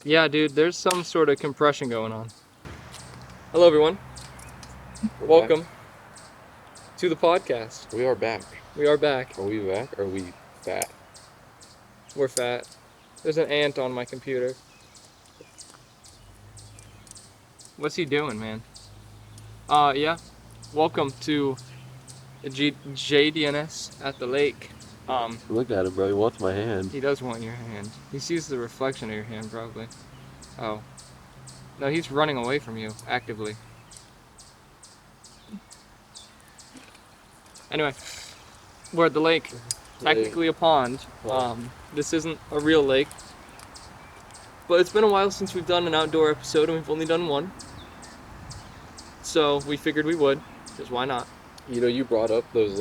Yeah, dude, there's some sort of compression going on. Hello, everyone. We're Welcome to the podcast. back. We are back. We are back. Are we back? Or are we fat? We're fat. There's an ant on my computer. What's he doing, man? Yeah. Welcome to JDNS at the lake. Look at him, bro. He wants my hand. He does want your hand. He sees the reflection of your hand, probably. Oh. No, he's running away from you, actively. Anyway, we're at the lake. Technically a pond. This isn't a real lake. But it's been a while since we've done an outdoor episode, and we've only done one. So we figured we would, because why not? You know, you brought up those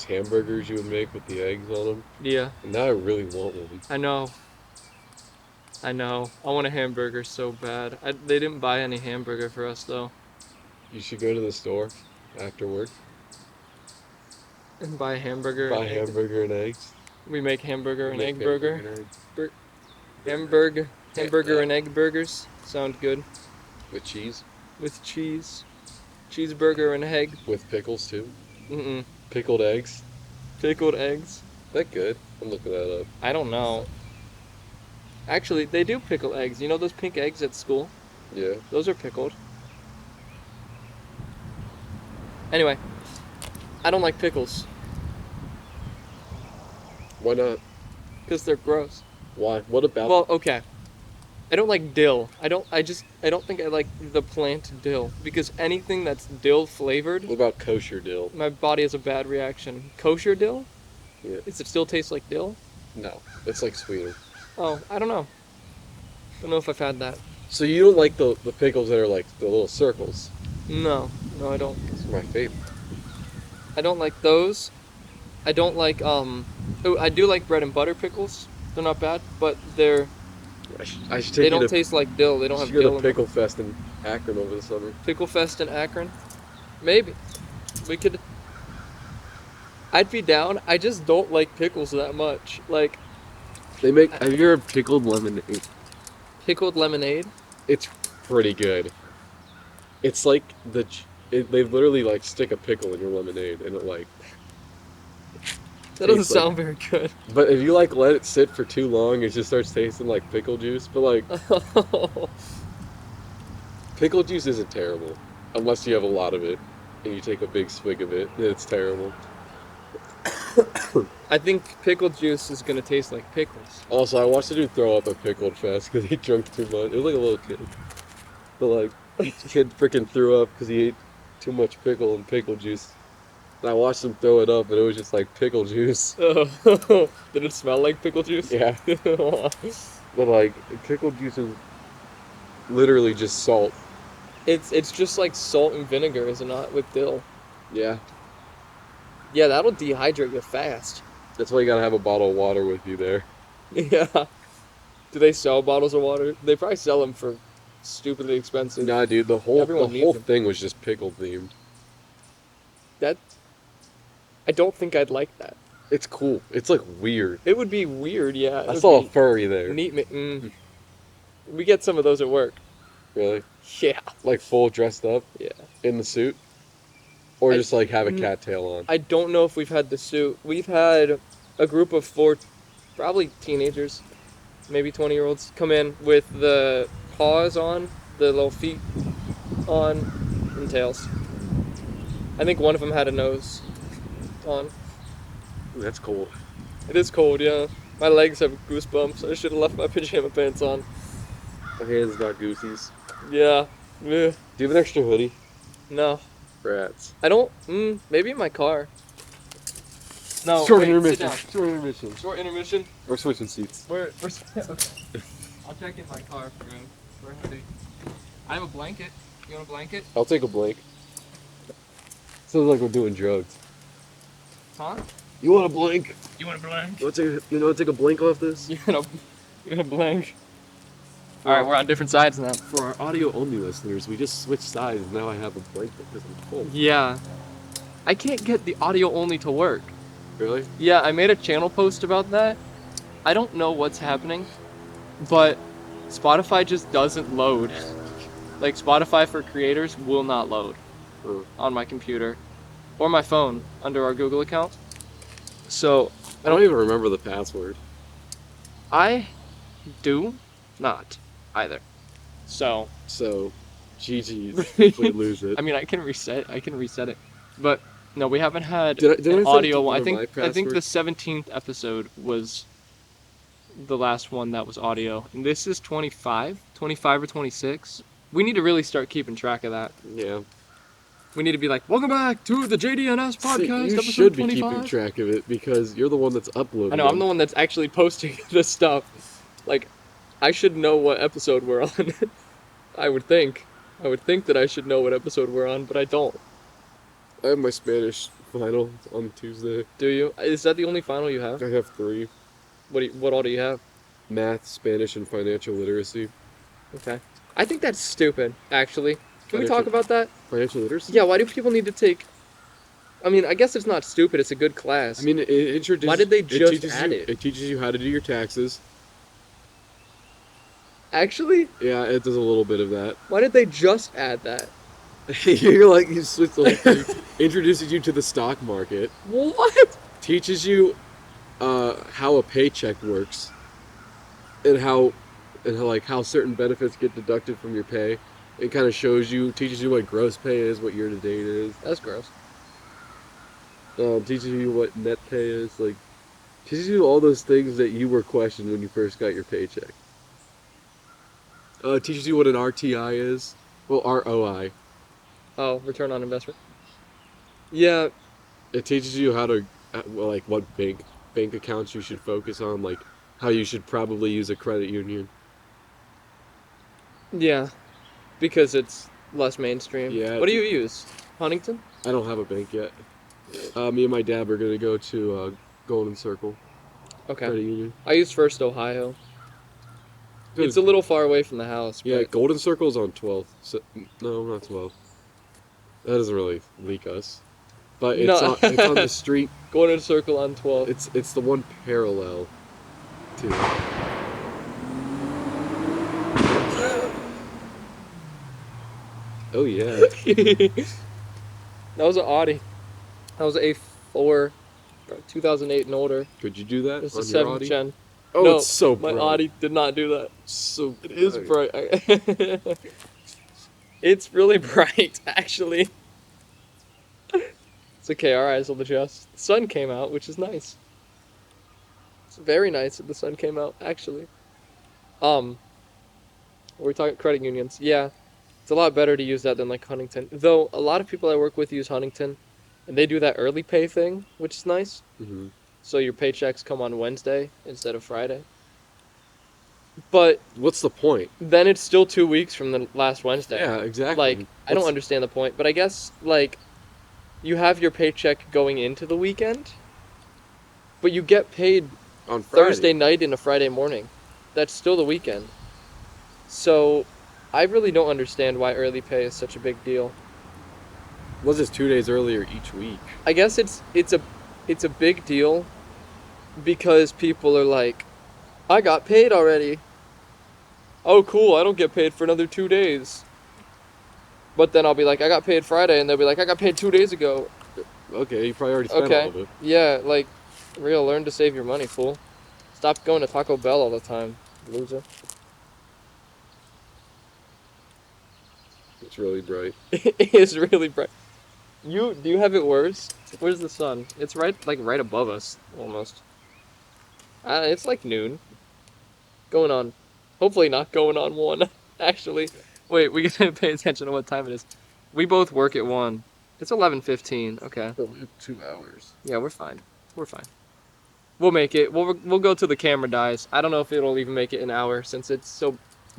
hamburgers you would make with the eggs on them. Yeah. And now I really want one. I know. I want a hamburger so bad. They didn't buy any hamburger for us, though. You should go to the store after work. And buy a hamburger. Buy hamburger and eggs. We make hamburger and Make egg burger. hamburger and egg. Hamburger and egg burgers. Sound good. With cheese. With cheese. Cheeseburger and egg. With pickles, too. Mm-mm. Pickled eggs. Pickled eggs. Is that good? I'm looking that up. I don't know. Actually, they do pickle eggs. You know those pink eggs at school? Yeah. Those are pickled. Anyway, I don't like pickles. Why not? Because they're gross. Why? What about... Well, okay. I don't like dill. I don't think I like the plant dill. Because anything that's dill flavored, What about kosher dill? my body has a bad reaction. Kosher dill? Yeah. Does it still taste like dill? No. It's like sweeter. Oh, I don't know. Don't know if I've had that. So you don't like the pickles that are like the little circles? No, I don't. Those are my favorite. I don't like those. I don't like, oh, I do like bread and butter pickles. They're not bad, but I should take they you don't to, taste like dill. They don't have go dill to in them. Pickle Fest in Akron over the summer. Pickle Fest in Akron? Maybe. We could... I'd be down. I just don't like pickles that much. Like, They make... Have you heard pickled lemonade? pickled lemonade? It's pretty good. It's like they literally like stick a pickle in your lemonade and it like... That doesn't tastes like- sound very good. But if you like let it sit for too long, it just starts tasting like pickle juice. But like, pickle juice isn't terrible. Unless you have a lot of it and you take a big swig of it, then it's terrible. I think pickle juice is gonna taste like pickles. Also, I watched a dude throw up at Pickled Fest because he drank too much. It was like a little kid. But like, the kid freaking threw up because he ate too much pickle and pickle juice. And I watched him throw it up and it was just like pickle juice. Did it smell like pickle juice? Yeah. But like, pickle juice is literally just salt. It's just like salt and vinegar, is it not, with dill? Yeah. Yeah, that'll dehydrate you fast. That's why you gotta have a bottle of water with you there. Yeah. Do they sell bottles of water? They probably sell them for stupidly expensive. Nah, dude, the whole Everyone needs them. thing was just pickle themed. I don't think I'd like that. It's cool. It's like weird. It would be weird, yeah. I saw a furry there. Neat. We get some of those at work. Really? Yeah. Like full dressed up Yeah. in the suit? Or I- just like have a cattail on? I don't know if we've had the suit. We've had a group of 4, probably teenagers, maybe 20-year-olds, come in with the paws on, the little feet on, and tails. I think one of them had a nose on. That's cool. It is cold, yeah. My legs have goosebumps. I should have left my pajama pants on. My hands got goosies. Yeah. Ugh. Do you have an extra hoodie? No. Rats. I don't. Maybe in my car. No. Short wait, intermission. sit down. Short intermission. Short intermission. We're switching seats. We're okay. I'll check in my car for a hoodie. I have a blanket. You want a blanket? I'll take a blank. Sounds like we're doing drugs. Huh? You want a blank? You want a blank? You want to take a blank off this? You want a blank? All right, we're on different sides now. For our audio only listeners, we just switched sides and now I have a blanket because I'm cold. Yeah. I can't get the audio only to work. Really? Yeah, I made a channel post about that. I don't know what's happening, but Spotify just doesn't load. Like, Spotify for creators will not load on my computer or my phone under our Google account. So, I don't even remember the password. I do not either. So, GG's if we lose it. I mean, I can reset it. But, no, we haven't had Did I an set audio it one. to my I think password? the 17th episode was the last one that was audio. And this is 25 or 26. We need to really start keeping track of that. Yeah. We need to be like, welcome back to the JDNS podcast, See, you episode should be 25. keeping track of it because you're the one that's uploading. I know, I'm the one that's actually posting this stuff. Like, I should know what episode we're on. I would think that I should know what episode we're on, but I don't. I have my Spanish final on Tuesday. Do you? Is that the only final you have? I have 3. What all do you have? Math, Spanish, and financial literacy. Okay. I think that's stupid, actually. Can we talk about that? Financial literacy? Yeah, why do people need to take... I mean, I guess it's not stupid, it's a good class. I mean, it introduces... Why did they just add it? It teaches you how to do your taxes. Actually? Yeah, it does a little bit of that. Why did they just add that? You're like, you switch the whole thing. Introduces you to the stock market. What? Teaches you how a paycheck works. And how certain benefits get deducted from your pay. It kind of teaches you what gross pay is, what year to date is. That's gross. Teaches you what net pay is, teaches you all those things that you were questioned when you first got your paycheck. Teaches you what an RTI is. Well, ROI. Oh, return on investment. Yeah. It teaches you how to, what bank accounts you should focus on, how you should probably use a credit union. Yeah. Because it's less mainstream. Yeah. What do you use? Huntington? I don't have a bank yet. Me and my dad are going to go to Golden Circle. Okay. Credit union. I use First Ohio. Dude, it's a little far away from the house. Yeah, but... Golden Circle's on 12th. So, no, not 12th. That doesn't really leak us. But it's on the street. Golden Circle on 12th. It's the one parallel to... Oh, yeah. That was an Audi. That was a A4, 2008 and older. Could you do that It's on a your 7th Audi? gen. Oh, no, it's so bright. My Audi did not do that. So It is bright. It's really bright, actually. It's okay, our eyes will adjust. The sun came out, which is nice. It's very nice that the sun came out, actually. We're talking credit unions. Yeah, it's a lot better to use that than like Huntington. Though a lot of people I work with use Huntington, and they do that early pay thing, which is nice. Mm-hmm. So your paychecks come on Wednesday instead of Friday. But what's the point? then it's still 2 weeks from the last Wednesday. Yeah, exactly. Like, I don't understand the point, but I guess, like, you have your paycheck going into the weekend, but you get paid on Friday. Thursday night and a Friday morning. That's still the weekend. So, I really don't understand why early pay is such a big deal. Was this 2 days earlier each week? I guess it's a big deal because people are like, I got paid already. Oh, cool, I don't get paid for another 2 days. But then I'll be like, I got paid Friday, and they'll be like, I got paid 2 days ago. Okay, you probably already spent all of it. Yeah, like, learn to save your money, fool. Stop going to Taco Bell all the time, loser. It's really bright. It is really bright. Do you have it worse? Where's the sun? It's right above us, almost. It's like noon. Going on. Hopefully not going on 1, actually. Wait, we gotta pay attention to what time it is. We both work at 1. It's 11:15. Okay. We have 2 hours. Yeah, we're fine. We're fine. We'll make it. We'll go till the camera dies. I don't know if it'll even make it an hour since it's so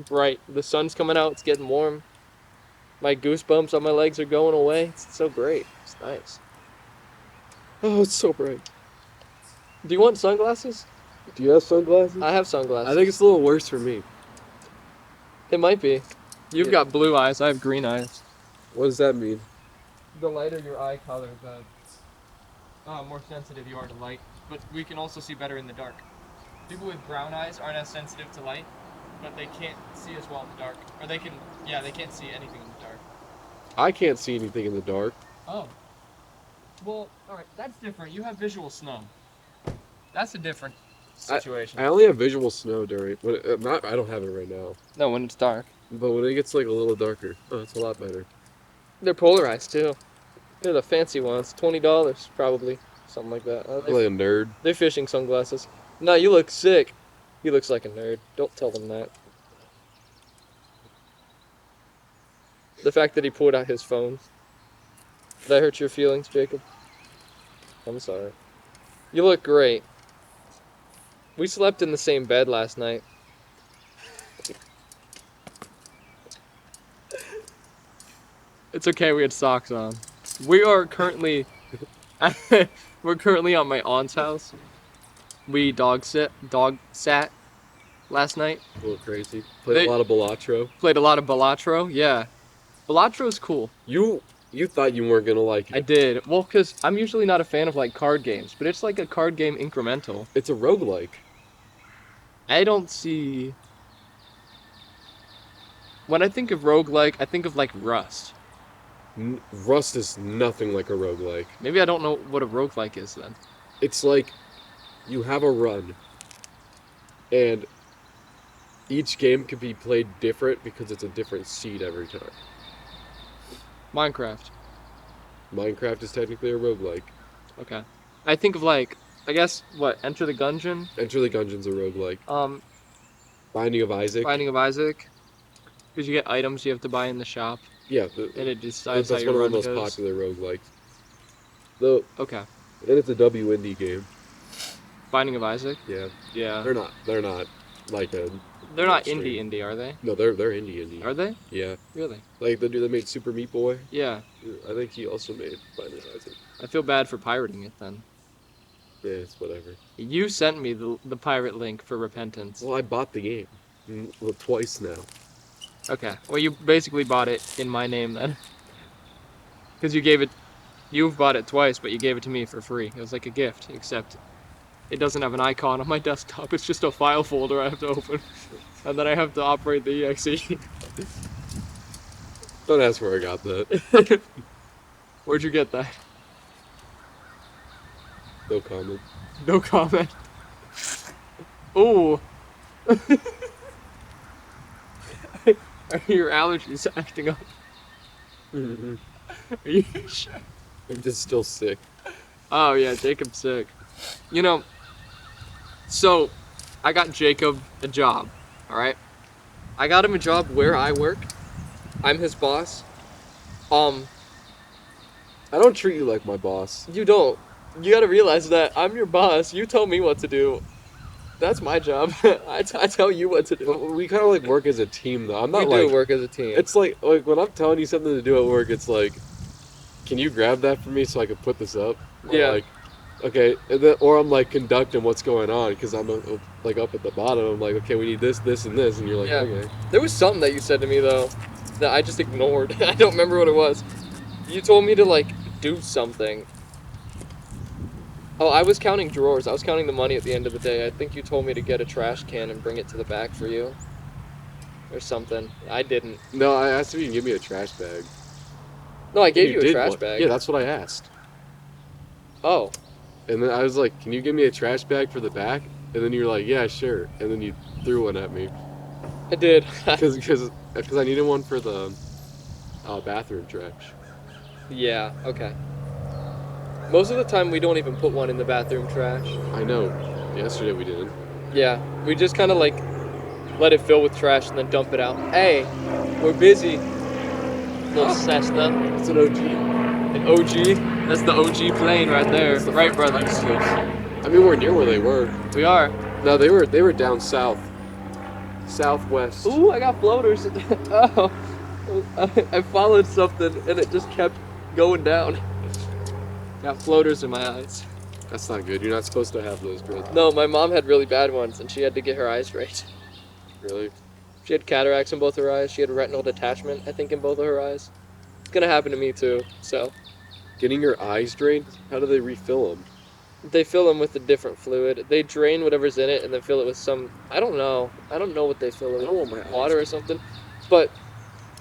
bright. The sun's coming out. It's getting warm. My goosebumps on my legs are going away. It's so great. It's nice. Oh, it's so bright. Do you want sunglasses? Do you have sunglasses? I have sunglasses. I think it's a little worse for me. It might be. You've got blue eyes. I have green eyes. What does that mean? The lighter your eye color, the more sensitive you are to light. But we can also see better in the dark. People with brown eyes aren't as sensitive to light. but they can't see as well in the dark. Or they can't see anything in the dark. I can't see anything in the dark. Oh. Well, alright, that's different. You have visual snow. That's a different situation. I only have visual snow during, I don't have it right now. No, when it's dark. But when it gets like a little darker, it's a lot better. They're polarized too. They're the fancy ones. $20 probably. Something like that. I'm like a nerd. They're fishing sunglasses. No, you look sick. He looks like a nerd. Don't tell them that. The fact that he pulled out his phone. Did that hurt your feelings, Jacob? I'm sorry. You look great. We slept in the same bed last night. It's okay, we had socks on. We are currently... We're currently at my aunt's house. We dog sat last night. A little crazy. Played a lot of Balatro. Played a lot of Balatro, yeah. Balatro's cool. You thought you weren't gonna like it. I did. Well, because I'm usually not a fan of like card games, but it's like a card game incremental. It's a roguelike. I don't see... When I think of roguelike, I think of like Rust. Rust is nothing like a roguelike. Maybe I don't know what a roguelike is then. It's like you have a run, and each game can be played different because it's a different seed every time. Minecraft. Minecraft is technically a roguelike. Okay. I think of like, I guess, what, Enter the Gungeon? Enter the Gungeon's a roguelike. Binding of Isaac. Binding of Isaac. Because you get items you have to buy in the shop. Yeah. And it decides how that's your one run of the most goes. popular roguelikes. Though, Okay. and it's a W indie game. Binding of Isaac? Yeah. Yeah. They're not like a... They're not mainstream. indie, are they? No, they're indie. Are they? Yeah. Really? Like the dude that made Super Meat Boy. Yeah. I think he also made Binding of Isaac. I feel bad for pirating it then. Yeah, it's whatever. You sent me the pirate link for Repentance. Well, I bought the game. Well, twice now. Okay. Well, you basically bought it in my name then. Because you've bought it twice, but you gave it to me for free. It was like a gift, except it doesn't have an icon on my desktop. It's just a file folder I have to open. And then I have to operate the exe. Don't ask where I got that. Where'd you get that? No comment. No comment. Ooh. Are your allergies acting up? Mm-hmm. Are you sure? I'm just still sick. Oh yeah, Jacob's sick. You know, so I got Jacob a job, alright? I got him a job where I work. I'm his boss. I don't treat you like my boss. You don't. You gotta realize that I'm your boss. You tell me what to do. That's my job. I tell you what to do. We kind of like work as a team, though. I'm not We like do work as a team. It's like when I'm telling you something to do at work, it's like, can you grab that for me so I can put this up? Or Yeah. Like, okay, and then, or I'm like conducting what's going on because I'm like up at the bottom. I'm like, okay, we need this, this, and this, and you're like, Yeah. okay. There was something that you said to me though that I just ignored. I don't remember what it was. You told me to like do something. Oh, I was counting drawers. I was counting the money at the end of the day. I think you told me to get a trash can and bring it to the back for you. Or something. I didn't. No, I asked if you can give me a trash bag. No, I gave you a did trash one. bag. Yeah, that's what I asked. Oh. And then I was like, can you give me a trash bag for the back? And then you were like, yeah, sure. And then you threw one at me. I did. Because I needed one for the bathroom trash. Yeah, okay. Most of the time we don't even put one in the bathroom trash. I know. Yesterday we didn't. Yeah, we just kind of like let it fill with trash and then dump it out. Hey, we're busy. Little Cessna. It's an OG. An OG? That's the OG plane right there. Right, brother? I mean, we're near where they were. We are. No, they were down south. Southwest. Ooh, I got floaters. Oh, I followed something and it just kept going down. Got floaters in my eyes. That's not good. You're not supposed to have those, bro. No, my mom had really bad ones and she had to get her eyes right. Really? She had cataracts in both her eyes. She had retinal detachment, I think, in both of her eyes. It's gonna happen to me too, so. Getting your eyes drained? How do they refill them? They fill them with a different fluid. They drain whatever's in it and then fill it with some. I don't know. I don't know what they fill it I don't with. want my Water or eyes. something. But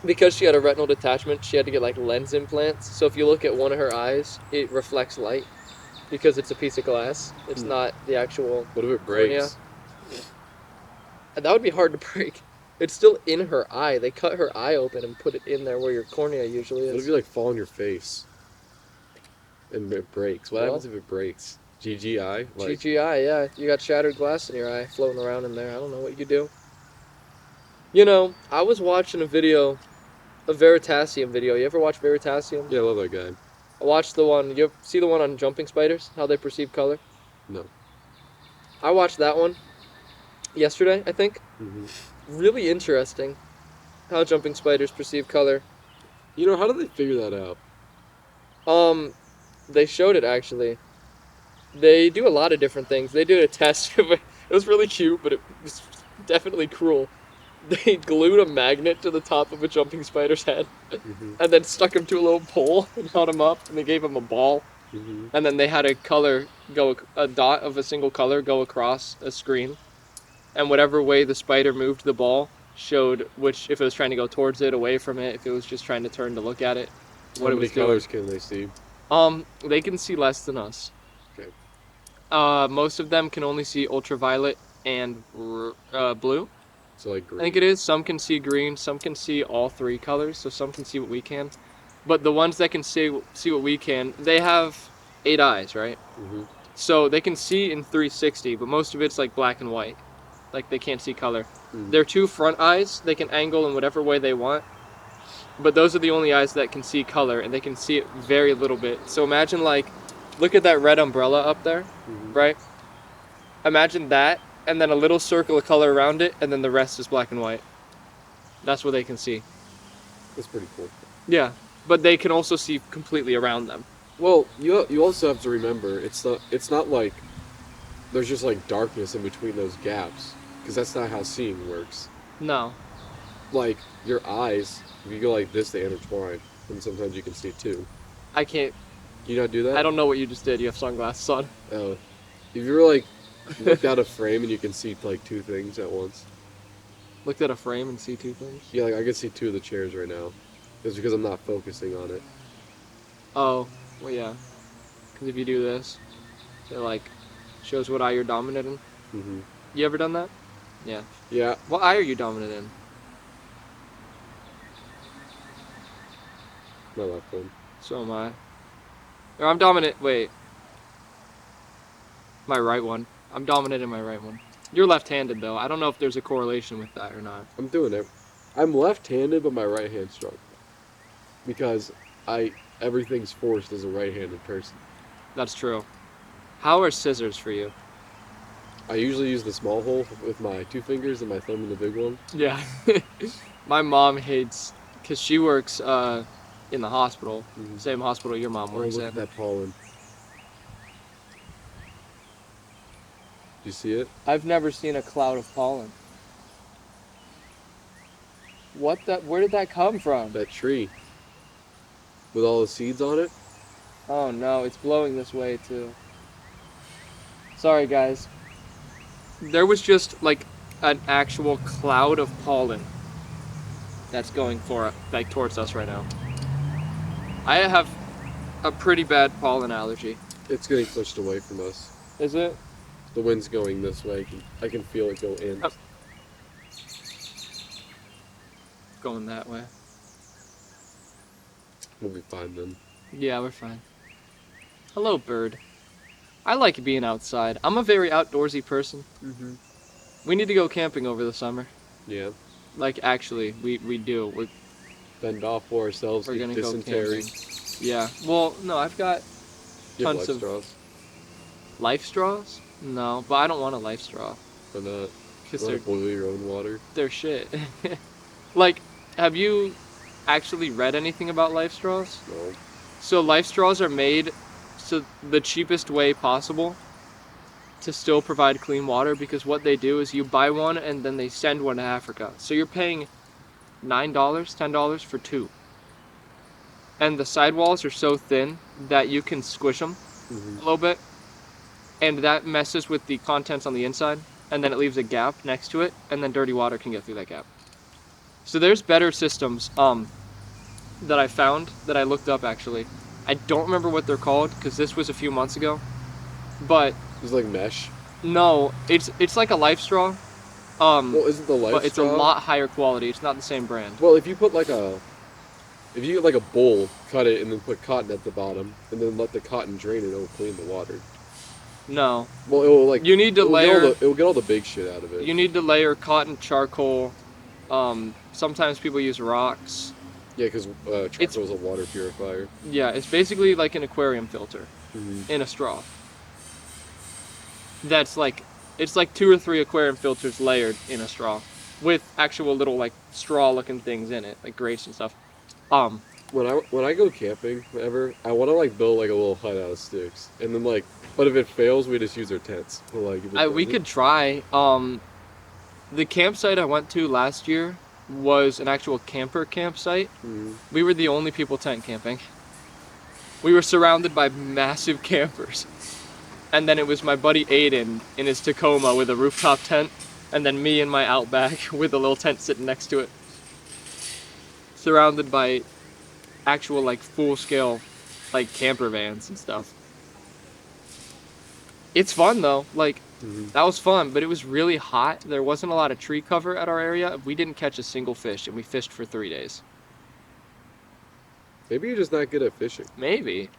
because she had a retinal detachment, she had to get like lens implants. So if you look at one of her eyes, it reflects light because it's a piece of glass. It's not the actual What if it cornea. breaks? And that would be hard to break. It's still in her eye. They cut her eye open and put it in there where your cornea usually What if is. you like fall on your face and it breaks? What Well, happens if it breaks? GGI? Like, GGI, yeah. You got shattered glass in your eye floating around in there. I don't know what you do. You know, I was watching a video, a Veritasium video. You ever watch Veritasium? yeah, I love that guy. I watched the one. You see the one on jumping spiders? How they perceive color? No. I watched that one yesterday, I think. Mm-hmm. Really interesting how jumping spiders perceive color. You know, how do they figure that out? They showed it actually. They do a lot of different things. They did a test. It was really cute, but it was definitely cruel. They glued a magnet to the top of a jumping spider's head Mm-hmm. and then stuck him to a little pole and held him up, and they gave him a ball. Mm-hmm. And then they had a dot of a single color go across a screen. And whatever way the spider moved the ball showed which, if it was trying to go towards it, away from it, if it was just trying to turn to look at it, what How it many was doing. colors can they see? They can see less than us. Okay. Most of them can only see ultraviolet and blue. So like green. I think it is. Some can see green. Some can see all three colors. So some can see what we can. But the ones that can see what we can, they have 8 eyes, right? Mm-hmm. So they can see in 360, but most of it's like black and white. Like they can't see color. Mm. Their 2 front eyes, they can angle in whatever way they want. But those are the only eyes that can see color, and they can see it very little bit. So imagine like, look at that red umbrella up there, Mm-hmm. right? Imagine that, and then a little circle of color around it, and then the rest is black and white. That's what they can see. That's pretty cool. Yeah, but they can also see completely around them. Well, you also have to remember it's not like there's just like darkness in between those gaps, because that's not how seeing works. No. Like your eyes, if you go like this, they intertwine, and sometimes you can see two. I can't. Can you not do that? I don't know what you just did. You have sunglasses on. Oh, if you're like looked out a frame and you can see like 2 things at once. Looked at a frame and see 2 things. Yeah, like I can see 2 of the chairs right now. It's because I'm not focusing on it. Oh, well, yeah. Because if you do this, it like shows what eye you're dominant in. Mm-hmm. You ever done that? Yeah. Yeah. What eye are you dominant in? My left one. So am I. Or I'm dominant. Wait. My right one. I'm dominant in my right one. You're left-handed though. I don't know if there's a correlation with that or not. I'm doing it. I'm left-handed, but my right hand's strong. Because everything's forced as a right-handed person. That's true. How are scissors for you? I usually use the small hole with my 2 fingers and my thumb in the big one. Yeah. My mom hates, because she works in the hospital. Mhm. Same hospital your mom Oh, works look in. at that pollen. Do you see it? I've never seen a cloud of pollen. Where did that come from? That tree. With all the seeds on it? Oh no, it's blowing this way too. Sorry guys. There was just like an actual cloud of pollen that's going towards us right now. I have a pretty bad pollen allergy. It's getting pushed away from us. Is it? The wind's going this way. I can feel it go in. Oh. Going that way. We'll be fine then. Yeah, we're fine. Hello, bird. I like being outside. I'm a very outdoorsy person. Mm-hmm. We need to go camping over the summer. Yeah. Like, actually, we do. Fend off for ourselves. We're Get gonna dysentery. go camping. Yeah. Well, no, I've got You have tons life of straws. life straws. No, but I don't want a life straw Or not. because You wanna boil your own water. they're shit. Like, have you actually read anything about life straws? No. So life straws are made so the cheapest way possible to still provide clean water, because what they do is you buy one and then they send one to Africa. So you're paying $9, $10 for 2. And the sidewalls are so thin that you can squish them Mm-hmm. a little bit and that messes with the contents on the inside, and then it leaves a gap next to it, and then dirty water can get through that gap. So there's better systems that I found, that I looked up actually. I don't remember what they're called because this was a few months ago, but It's like mesh. no, it's like a life straw. Well, isn't the life but it's straw? a lot higher quality. It's not the same brand. Well, if you get like a bowl, cut it, and then put cotton at the bottom, and then let the cotton drain, it will clean the water. No. Well, it will like. You need to it will get all the big shit out of it. You need to layer cotton, charcoal. Sometimes people use rocks. Yeah, because charcoal is a water purifier. Yeah, it's basically like an aquarium filter in a straw. It's like 2 or 3 aquarium filters layered in a straw with actual little like straw looking things in it, like grates and stuff. When I go camping, whatever, I want to like build like a little hut out of sticks, and then like, but if it fails, we just use our tents. We could try. The campsite I went to last year was an actual camper campsite. We were the only people tent camping. We were surrounded by massive campers. And then it was my buddy Aiden in his Tacoma with a rooftop tent, and then me in my Outback with a little tent sitting next to it. Surrounded by actual like full-scale like camper vans and stuff. It's fun though, like that was fun, but it was really hot. There wasn't a lot of tree cover at our area. We didn't catch a single fish, and we fished for 3 days. Maybe you're just not good at fishing. Maybe.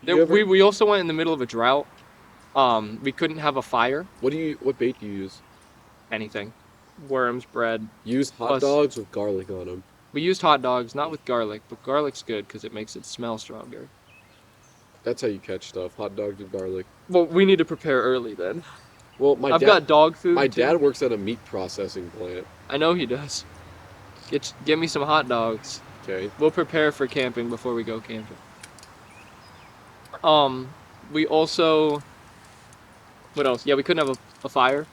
We also went in the middle of a drought. We couldn't have a fire. What bait do you use? Anything. Worms, bread. Use hot dogs with garlic on them. We used hot dogs, not with garlic, but garlic's good because it makes it smell stronger. That's how you catch stuff, hot dogs with garlic. Well, we need to prepare early then. Well, I've got dog food. My dad works at a meat processing plant. I know he does. Get me some hot dogs. Okay. We'll prepare for camping before we go camping. We also... What else? Yeah, we couldn't have a fire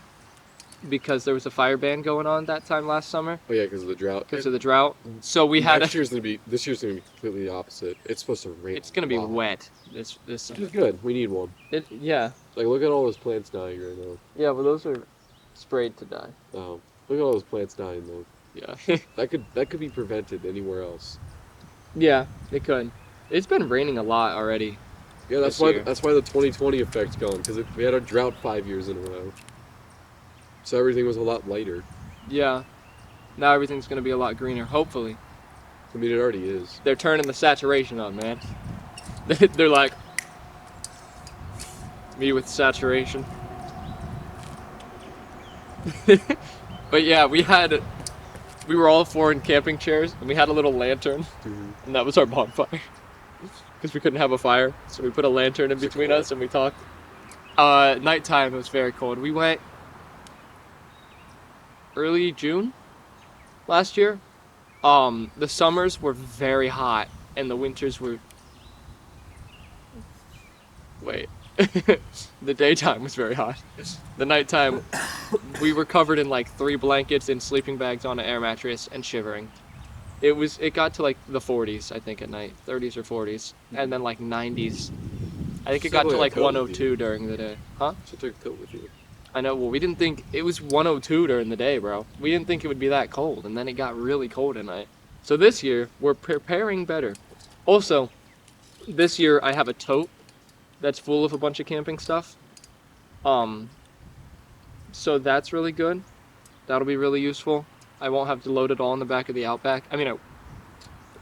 because there was a fire ban going on that time last summer. Oh yeah, because of the drought. So we had. This year's gonna be completely the opposite. It's supposed to rain. It's gonna be wet this summer. Which is good. We need one. Yeah. Like look at all those plants dying right now. Yeah, well those are sprayed to die. Oh, look at all those plants dying though. Yeah. that could be prevented anywhere else. Yeah, it could. It's been raining a lot already. Yeah, that's why the 2020 effect's gone, because we had a drought 5 years in a row. So everything was a lot lighter. Yeah. Now everything's going to be a lot greener, hopefully. I mean, it already is. They're turning the saturation on, man. They're like, me with saturation. But yeah, we were all 4 in camping chairs, and we had a little lantern, and that was our bonfire. Because we couldn't have a fire, so we put a lantern in between us and we talked. Nighttime, it was very cold. We went early June last year. The summers were very hot, and the winters were... Wait. The daytime was very hot. The nighttime, we were covered in like 3 blankets and sleeping bags on an air mattress and shivering. It got to like the 40s, I think, at night. 30s or 40s. And then like 90s. I think it got to like 102 during the day. Huh? So take a coat with you. I know, well, we didn't think... It was 102 during the day, bro. We didn't think it would be that cold, and then it got really cold at night. So this year, we're preparing better. Also, this year I have a tote that's full of a bunch of camping stuff. So that's really good. That'll be really useful. I won't have to load it all in the back of the Outback. I mean,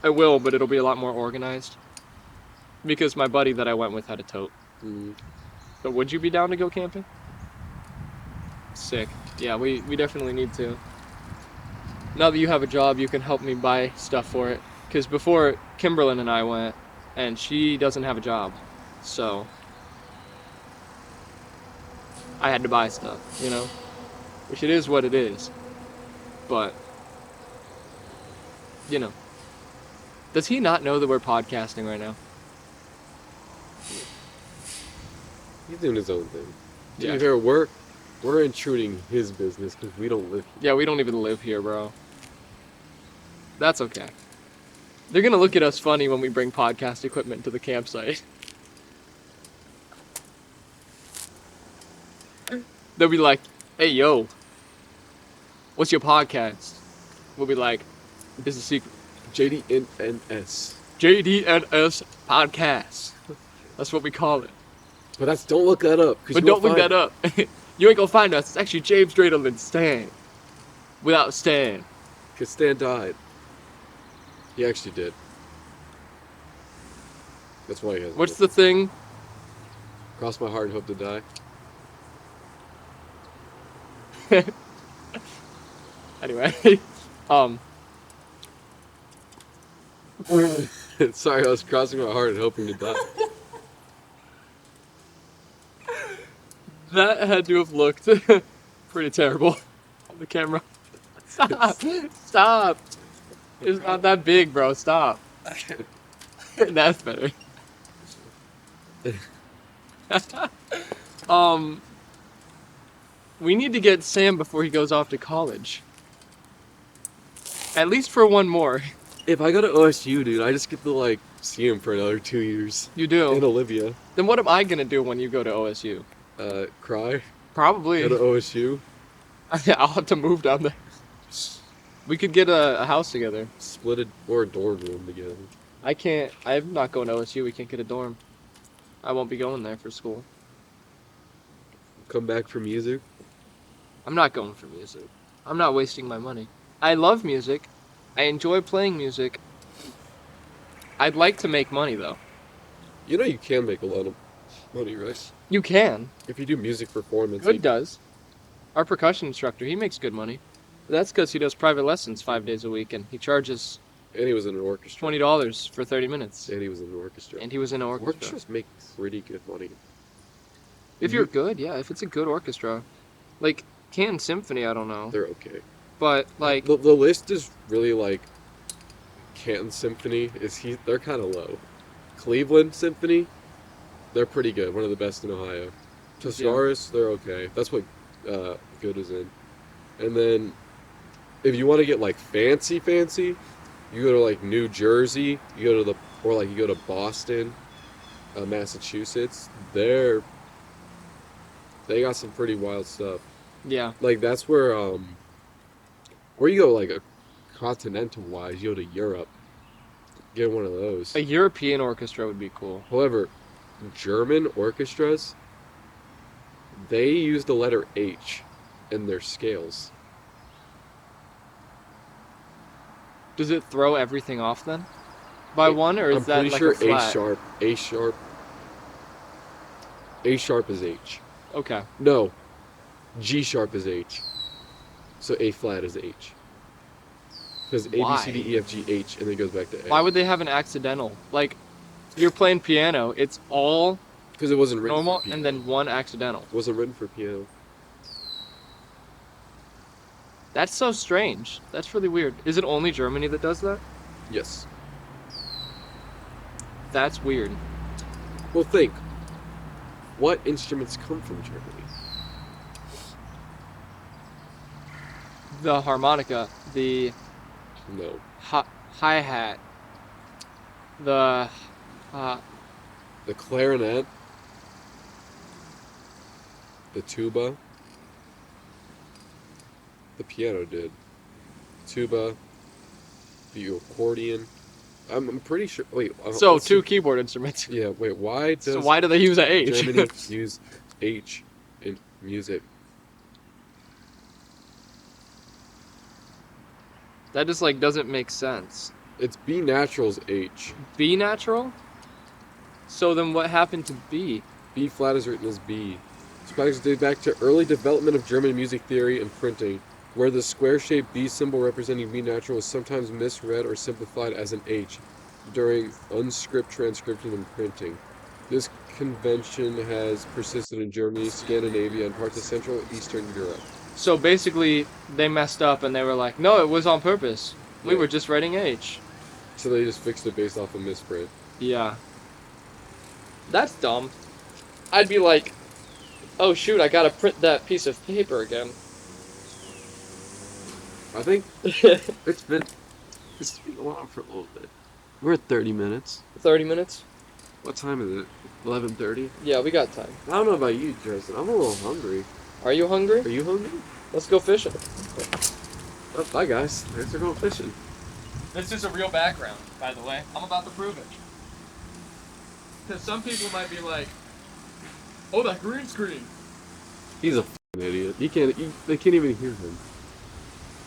I will, but it'll be a lot more organized. Because my buddy that I went with had a tote. But would you be down to go camping? Sick. Yeah, we definitely need to. Now that you have a job, you can help me buy stuff for it. Because before, Kimberlyn and I went, and she doesn't have a job. So, I had to buy stuff, you know? Which it is what it is. But, you know. Does he not know that we're podcasting right now? He's doing his own thing. To Yeah. be fair, we're intruding his business because we don't live here. Yeah, we don't even live here, bro. That's okay. They're gonna look at us funny when we bring podcast equipment to the campsite. They'll be like, hey, yo, what's your podcast? We'll be like, this is a secret. JDNS. JDNS Podcast. That's what we call it. But don't look that up. But don't look that up. You ain't gonna find us. It's actually James Dreidel and Stan. Without Stan. Because Stan died. He actually did. That's why he has. What's the thing? Cross my heart and hope to die. Anyway, Sorry, I was crossing my heart and hoping to die. that had to have looked pretty terrible on the camera. Stop! Stop! It's not that big, bro. Stop. That's better. We need to get Sam before he goes off to college. At least for one more. If I go to OSU, dude, I just get to, like, see him for another 2 years. You do? And Olivia. Then what am I gonna do when you go to OSU? Cry. Probably. Go to OSU. I'll have to move down there. We could get a house together. Split it or a dorm room together. I can't. I'm not going to OSU. We can't get a dorm. I won't be going there for school. Come back for music. I'm not going for music. I'm not wasting my money. I love music. I enjoy playing music. I'd like to make money, though. You know you can make a lot of money, right? You can. If you do music performance. Good does. Our percussion instructor, he makes good money. But that's because he does private lessons 5 days a week, and he charges And he was in an orchestra. $20 for 30 minutes. And he was in an orchestra. And he was in an orchestra. Orchestras make pretty good money. If you're good, yeah. If it's a good orchestra. Like, Canton Symphony, I don't know. They're okay. But, like... The list is really, like... Canton Symphony, they're kind of low. Cleveland Symphony, they're pretty good. One of the best in Ohio. Tuscaris, they're okay. That's what Good is in. And then, if you want to get, like, fancy, you go to, like, New Jersey, you go to Boston, Massachusetts. They got some pretty wild stuff. Yeah. Like, that's where you go, like, continental-wise, you go to Europe. Get one of those. A European orchestra would be cool. However, German orchestras, they use the letter H in their scales. Does it throw everything off then? By one, or is that like a flat? I'm pretty sure A sharp is H. Okay. No, G sharp is H. So A flat is H. Because A, B, C, D, E, F, G, H, and then it goes back to A. Why would they have an accidental? Like, you're playing piano, it's all because it wasn't written normal, for piano. and then one accidental. It wasn't written for piano. That's so strange. That's really weird. Is it only Germany that does that? Yes. That's weird. Well, think. What instruments come from Germany? The harmonica, the No. hi-hat, the clarinet, the tuba, the piano did, tuba, the accordion. I'm pretty sure. Wait. so let's two see. keyboard instruments. Yeah. Wait. Why does So why do they use a H? Germany use H in music? That just like doesn't make sense. It's B natural's H. B natural? So then what happened to B? B flat is written as B. This practice dates back to early development of German music theory and printing, where the square-shaped B symbol representing B natural is sometimes misread or simplified as an H during unscript transcription and printing. This convention has persisted in Germany, Scandinavia, and parts of Central and Eastern Europe. So basically, they messed up and they were like, no, it was on purpose. We Yeah. were just writing H. So they just fixed it based off a misprint. Yeah. That's dumb. I'd be like, oh shoot, I gotta print that piece of paper again. I think it's been going on for a little bit. We're at 30 minutes. 30 minutes? What time is it? 11:30? Yeah, we got time. I don't know about you, Justin. I'm a little hungry. Are you hungry? Are you hungry? Let's go fishing. Oh, bye, guys. Thanks for going fishing. This is a real background, by the way. I'm about to prove it. Because some people might be like, oh, that green screen. He's a f***ing idiot. They can't even hear him.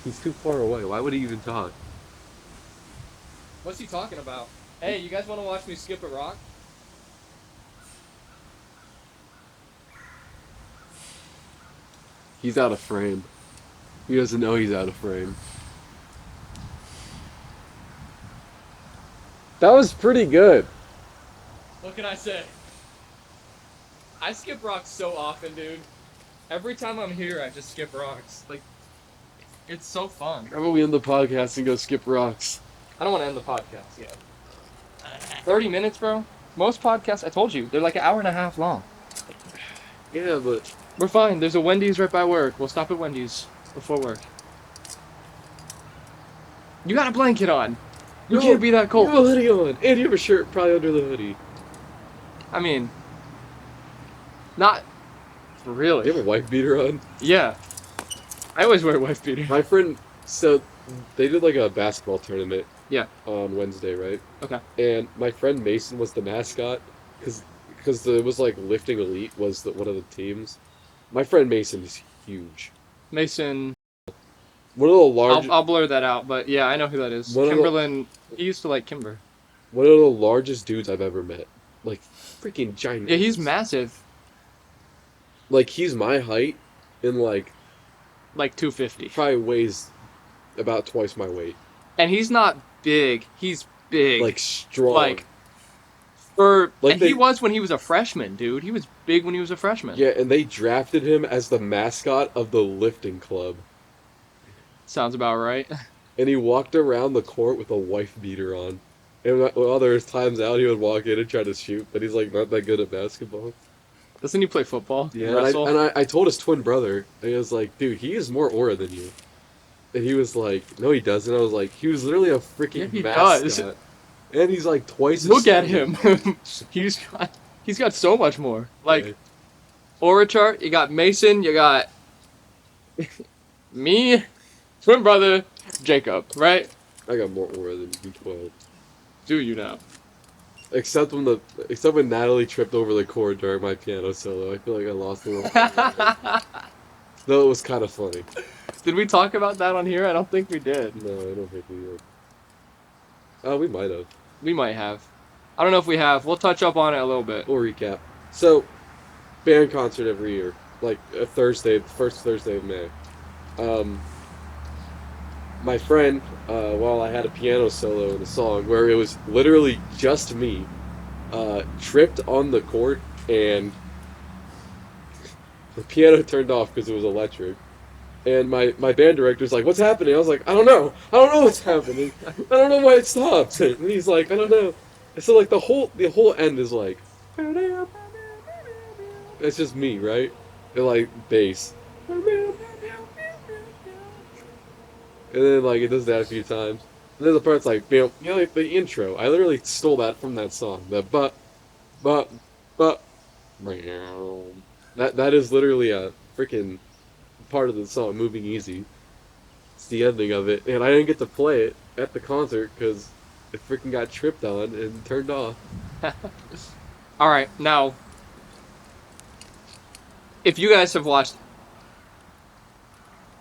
He's too far away. Why would he even talk? What's he talking about? Hey, you guys want to watch me skip a rock? He's out of frame. He doesn't know he's out of frame. That was pretty good. What can I say? I skip rocks so often, dude. Every time I'm here, I just skip rocks. Like, it's so fun. How about we end the podcast and go skip rocks? I don't want to end the podcast yet. 30 minutes, bro? Most podcasts, I told you, they're like an hour and a half long. Yeah, but... We're fine. There's a Wendy's right by work. We'll stop at Wendy's before work. You got a blanket on. You can't be that cold. You have a hoodie on. And you have a shirt probably under the hoodie. I mean, not really. You have a wife beater on? Yeah. I always wear a wife beater. My friend, so they did like a basketball tournament. Yeah. On Wednesday, right? Okay. And my friend Mason was the mascot because it was like lifting elite was one of the teams. My friend Mason is huge. Mason. One of the largest. I'll blur that out, but yeah, I know who that is. Kimberlin. He used to like Kimber. One of the largest dudes I've ever met. Like freaking giant. Yeah, he's massive. Like he's my height, and like 250. Probably weighs about twice my weight. And he's not big. He's big. Like strong. He was when he was a freshman, dude. He was big when he was a freshman. Yeah, and they drafted him as the mascot of the lifting club. Sounds about right. And he walked around the court with a wife beater on. And while there was times out, he would walk in and try to shoot, but he's like not that good at basketball. Doesn't he play football? Yeah, wrestle? and I told his twin brother, and he was like, dude, he has more aura than you. And he was like, no, he doesn't. I was like, he was literally a freaking mascot. Does. And he's like twice as Look at him. he's got so much more. Like, aura chart, you got Mason, you got me, twin brother, Jacob, right? I got more aura than B12. Do you now? Except when Natalie tripped over the chord during my piano solo. I feel like I lost a little. Though it was kind of funny. Did we talk about that on here? I don't think we did. No, I don't think we did. Oh, we might have. We might have. I don't know if we have. We'll touch up on it a little bit. We'll recap. So, band concert every year. Like a Thursday, first Thursday of May. My friend, while I had a piano solo in the song, where it was literally just me, tripped on the court and the piano turned off because it was electric. And my band director's like, what's happening? I was like, I don't know what's happening. I don't know why it stopped. And he's like, I don't know. And so like the whole end is like, it's just me, right? And like bass. And then like it does that a few times. And then the part's like, you know, like the intro. I literally stole that from that song. The but. That is literally a freaking part of the song, Moving Easy. It's the ending of it, and I didn't get to play it at the concert because it freaking got tripped on and turned off. Alright, now, if you guys have watched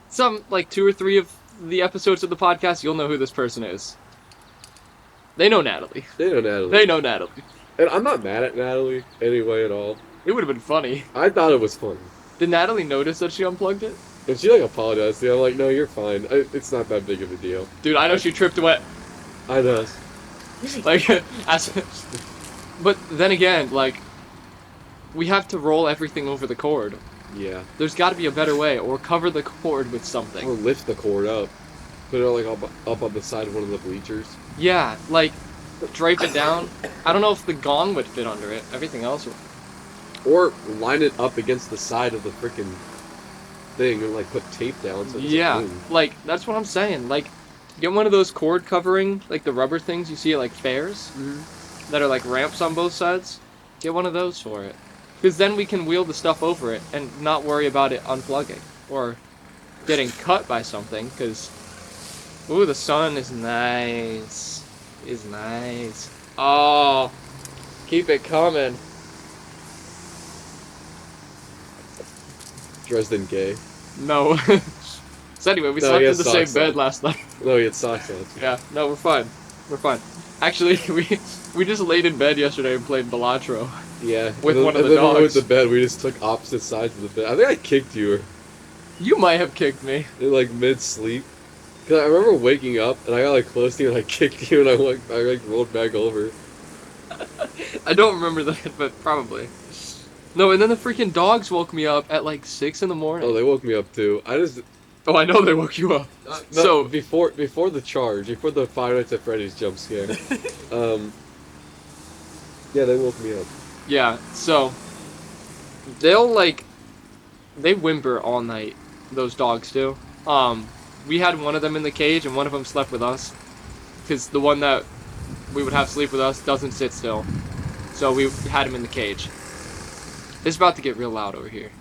some, like 2 or 3 of the episodes of the podcast, you'll know who this person is. They know Natalie. They know Natalie. And I'm not mad at Natalie anyway at all. It would have been funny. I thought it was funny. Did Natalie notice that she unplugged it? And she like apologized to me. I'm like, no, you're fine. It's not that big of a deal. Dude, I know she tripped wet. I know. Like, but then again, like, we have to roll everything over the cord. Yeah. There's got to be a better way, or cover the cord with something. Or lift the cord up. Put it like up on the side of one of the bleachers. Yeah, like, drape it down. I don't know if the gong would fit under it. Everything else would. Or line it up against the side of the freaking thing and like put tape down so it doesn't move. Like, that's what I'm saying. Like, get one of those cord covering, like the rubber things you see at like fairs that are like ramps on both sides. Get one of those for it. Because then we can wheel the stuff over it and not worry about it unplugging or getting cut by something. Because, ooh, the sun is nice. Is nice. Oh, keep it coming. Dresden gay. No. So anyway, we No, slept he in has the same socks bed on. last night. No, he had socks on. Yeah, no, we're fine. We're fine. Actually, we just laid in bed yesterday and played Balatro. Yeah. With and one of then the when we went dogs. to bed, we just took opposite sides of the bed. I think I kicked you You might have kicked me. in like mid-sleep. Cause I remember waking up and I got like close to you and I kicked you and I rolled back over. I don't remember that, but probably. No, and then the freaking dogs woke me up at like 6 in the morning. Oh, they woke me up too. Oh, I know they woke you up. No, So before the charge, before the Five Nights at Freddy's jump scare, yeah, they woke me up. yeah, so they whimper all night. Those dogs do. We had one of them in the cage, and one of them slept with us, because the one that we would have sleep with us doesn't sit still. So we had him in the cage. It's about to get real loud over here.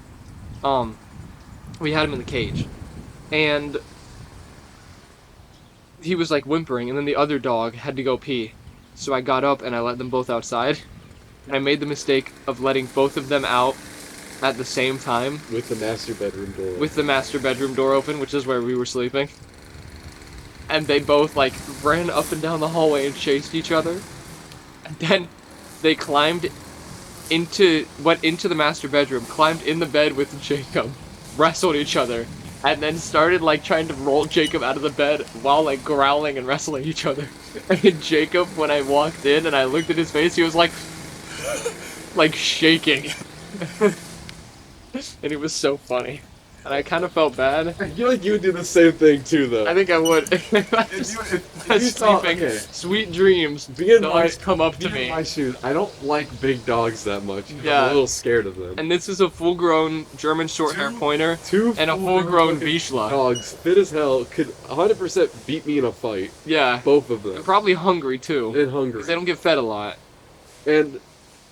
We had him in the cage, and he was like whimpering, and then the other dog had to go pee. So I got up and I let them both outside. And I made the mistake of letting both of them out at the same time. With the master bedroom door. With the master bedroom door open, which is where we were sleeping. And they both like ran up and down the hallway and chased each other. And then they went into the master bedroom, climbed in the bed with Jacob, wrestled each other, and then started like trying to roll Jacob out of the bed while like growling and wrestling each other. And Jacob, when I walked in and I looked at his face, he was like shaking. And it was so funny. And I kind of felt bad. I feel like you would do the same thing too, though. I think I would. If you saw- Sleeping, okay. sweet dreams. Be in Dogs my- come up to be in me. my shoes. I don't like big dogs that much. Yeah. I'm a little scared of them. And this is a full-grown German short-hair pointer Two and a full-grown fucking Vizsla. dogs, fit as hell, could 100% beat me in a fight. Yeah. Both of And them. probably hungry too. And hungry. Because they don't get fed a lot. And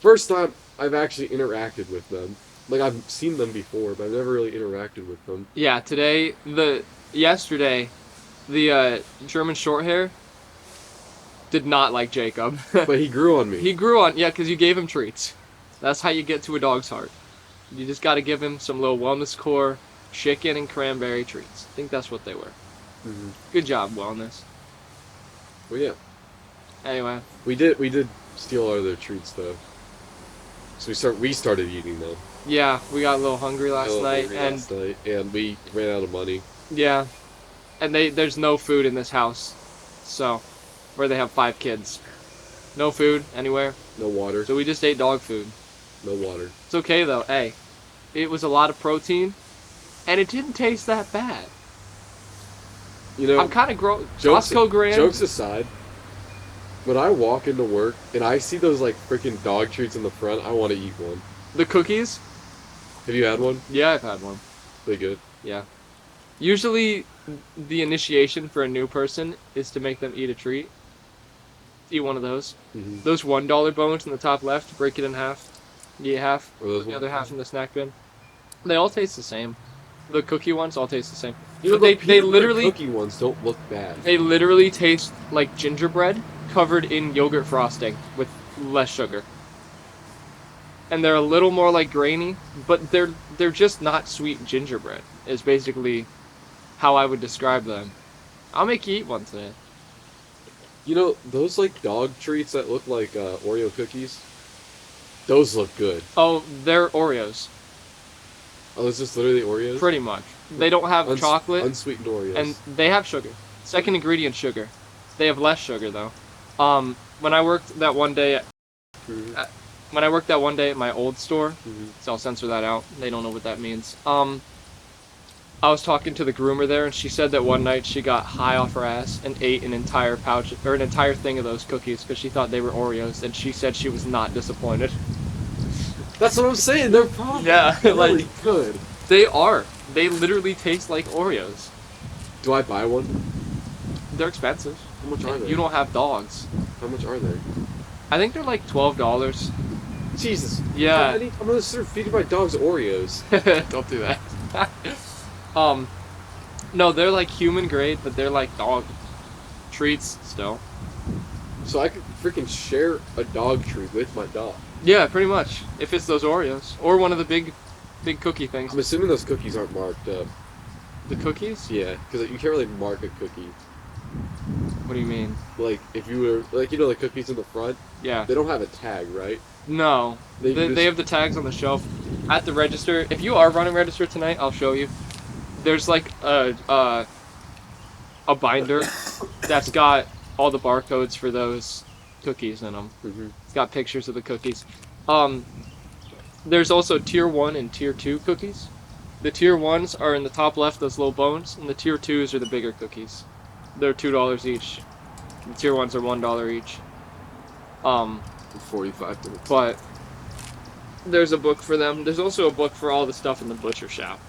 first time I've actually interacted with them. Like, I've seen them before, but I've never really interacted with them. Yeah, yesterday, the German Shorthair did not like Jacob. But he grew on me. He grew on, yeah, because you gave him treats. That's how you get to a dog's heart. You just got to give him some little wellness core, chicken and cranberry treats. I think that's what they were. Mm-hmm. Good job, wellness. Well, yeah. Anyway, We did steal all of their treats, though. So we started eating them. yeah, we got a little hungry last Oh, night, hungry and last night, and we ran out of money. yeah, and there's no food in this house, so where they have 5 kids, no food anywhere, No water. so we just ate dog food. No water. It's okay though. Hey, it was a lot of protein, and it didn't taste that bad. You know, I'm kind of jokes, Costco Grand. jokes aside, when I walk into work and I see those like freaking dog treats in the front, I want to eat one. The cookies? Have you had one? Yeah, I've had one. They good. Yeah. Usually, the initiation for a new person is to make them eat a treat. Eat one of those. Mm-hmm. Those $1 bones in the top left, break it in half. You eat half, Or those the ones? other half in the snack bin. They all taste the same. The cookie ones all taste the same. You know, But they the peanut butter literally cookie ones don't look bad. they literally taste like gingerbread covered in yogurt frosting with less sugar. And they're a little more like grainy, but they're just not sweet gingerbread. Is basically how I would describe them. I'll make you eat one today. You know, those like dog treats that look like Oreo cookies, those look good. Oh, they're Oreos, Oh, is this literally Oreos? pretty much. They don't have chocolate, Unsweetened Oreos. and they have sugar. Second ingredient, sugar. They have less sugar though. When I worked that one day, Mhm. when I worked that one day at my old store, Mhm. so I'll censor that out. They don't know what that means. I was talking to the groomer there, and she said that one night she got high off her ass and ate an entire pouch or an entire thing of those cookies because she thought they were Oreos, and she said she was not disappointed. That's what I'm saying. They're probably Yeah, really like- good. They are. They literally taste like Oreos. Do I buy one? They're expensive. How much are And they? you don't have dogs. How much are they? I think they're like $12. Jesus. Yeah. I'm gonna start feeding my dogs Oreos. Don't do that. No, they're like human grade, but they're like dog treats still. So I could freaking share a dog treat with my dog. Yeah, pretty much. If it's those Oreos or one of the big cookie things. I'm assuming those cookies aren't marked up. The cookies? Yeah, because you can't really mark a cookie. What do you mean? Like, if you were, like, you know the cookies in the front? Yeah. They don't have a tag, right? No. They have the tags on the shelf at the register. If you are running register tonight, I'll show you. There's like a binder that's got all the barcodes for those cookies in them. Mm-hmm. It's got pictures of the cookies. There's also tier 1 and tier 2 cookies. The tier 1s are in the top left, those little bones, and the tier 2s are the bigger cookies. They're $2 each. The tier 1s are $1 each. 45 minutes. But there's a book for them. There's also a book for all the stuff in the butcher shop.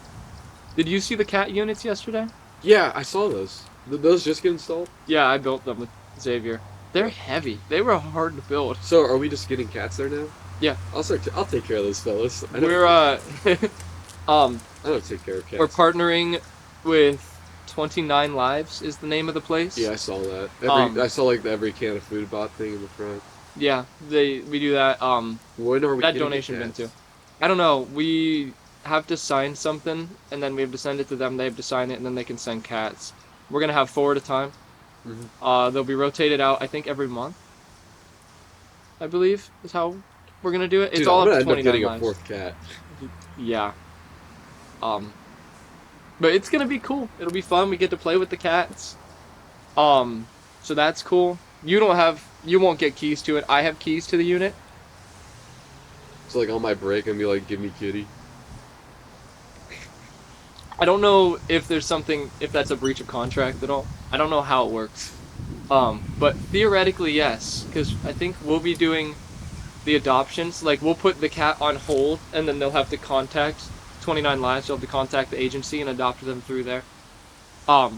Did you see the cat units yesterday? Yeah, I saw those. Did those just get installed? Yeah, I built them with Xavier. They're heavy. They were hard to build. So, are we just getting cats there now? Yeah. I'll take care of those fellas. We're I don't take care of cats. we're partnering with 29 Lives is the name of the place. Yeah, I saw that. I saw like every can of food bot thing in the front. Yeah, we do that. When are we that getting donation bin cats? too. I don't know. We have to sign something, and then we have to send it to them. They have to sign it, and then they can send cats. We're gonna have 4 at a time. Mm-hmm. They'll be rotated out, I think, every month. I believe is how we're gonna do it. It's Dude, all I'm up gonna to end up 29 getting lives. a 4th cat. Yeah. But it's gonna be cool. It'll be fun. We get to play with the cats. So that's cool. You won't get keys to it. I have keys to the unit. So like on my break, I'm gonna be like, give me kitty. I don't know if that's a breach of contract at all. I don't know how it works. But theoretically, yes, because I think we'll be doing the adoptions. Like, we'll put the cat on hold, and then they'll have to contact 29 Lives. They'll have to contact the agency and adopt them through there. But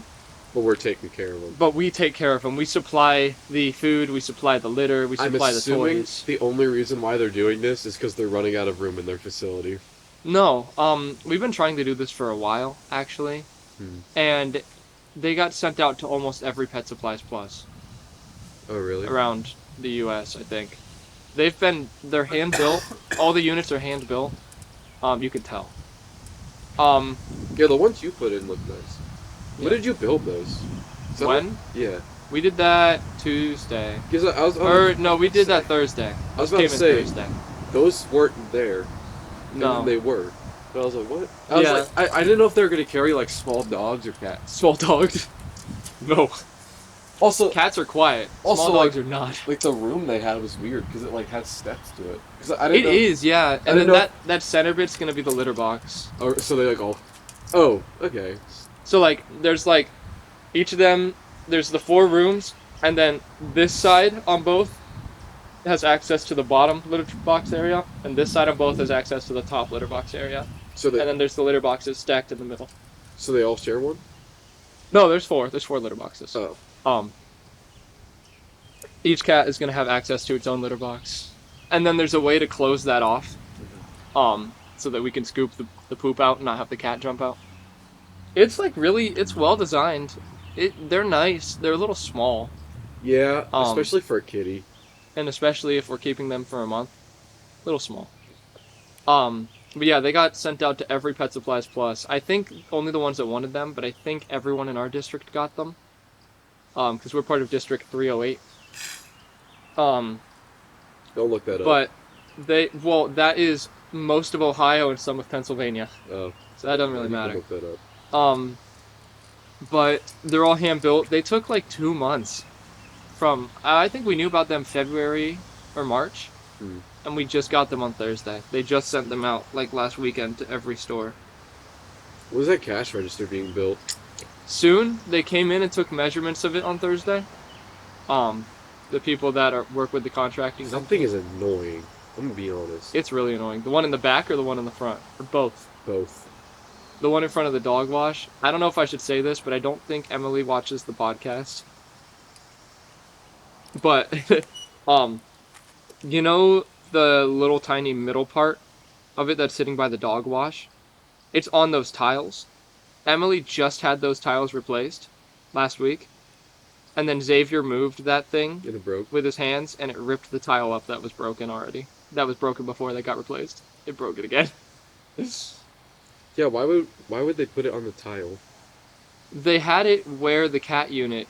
we're taking care of them. But we take care of them. We supply the food, we supply the litter, we supply I'm the assuming toys. the only reason why they're doing this is because they're running out of room in their facility. No, we've been trying to do this for a while, actually. And they got sent out to almost every Pet Supplies Plus. Oh, really? Around the U.S., I think. They're hand-built. All the units are hand-built. You can tell. Yeah, the ones you put in look nice. Yeah. When did you build those? When? Yeah. We did that Tuesday. Because we did that Thursday. I was about to Came in say, Thursday. those weren't there. No. And they were. But I was like, what? I was Yeah. like, I didn't know if they were going to carry, like, small dogs or cats. Small dogs? No. Also, Cats are quiet. Also, Small dogs like- are not. like, the room they had was weird, because it, like, had steps to it. 'Cause I didn't It know, is, yeah. And didn't then know- that center bit's gonna be the litter box. Oh, so they, like, all... Oh, okay. So, like, there's, like, each of them, there's the 4 rooms, and then this side on both has access to the bottom litter box area, and this side on both has access to the top litter box area. So And then there's the litter boxes stacked in the middle. so they all share one? No, there's 4. There's 4 litter boxes. Oh. Each cat is gonna have access to its own litter box. And then there's a way to close that off. So that we can scoop the poop out and not have the cat jump out. It's like it's well designed. They're nice. They're a little small. Yeah, especially for a kitty. And especially if we're keeping them for a month. A little small. But yeah, they got sent out to every Pet Supplies Plus. I think only the ones that wanted them, but I think everyone in our district got them. Because we're part of District 308. Don't look that up. But that is most of Ohio and some of Pennsylvania. Oh. So that doesn't really I need to matter. look that up. But they're all hand built. They took like 2 months from, I think we knew about them February or March. And we just got them on Thursday. They just sent them out like last weekend to every store. Was that cash register being built? Soon, they came in and took measurements of it on Thursday. The people that work with the contracting. That thing is annoying. I'm gonna be honest. It's really annoying. The one in the back or the one in the front? Or both? Both. The one in front of the dog wash. I don't know if I should say this, but I don't think Emily watches the podcast. But, you know the little tiny middle part of it that's sitting by the dog wash, it's on those tiles. Emily just had those tiles replaced last week, and then Xavier moved that thing And it broke. with his hands, and it ripped the tile up that was broken already. That was broken before they got replaced. It broke it again. Yeah, why would they put it on the tile? They had it where the cat unit...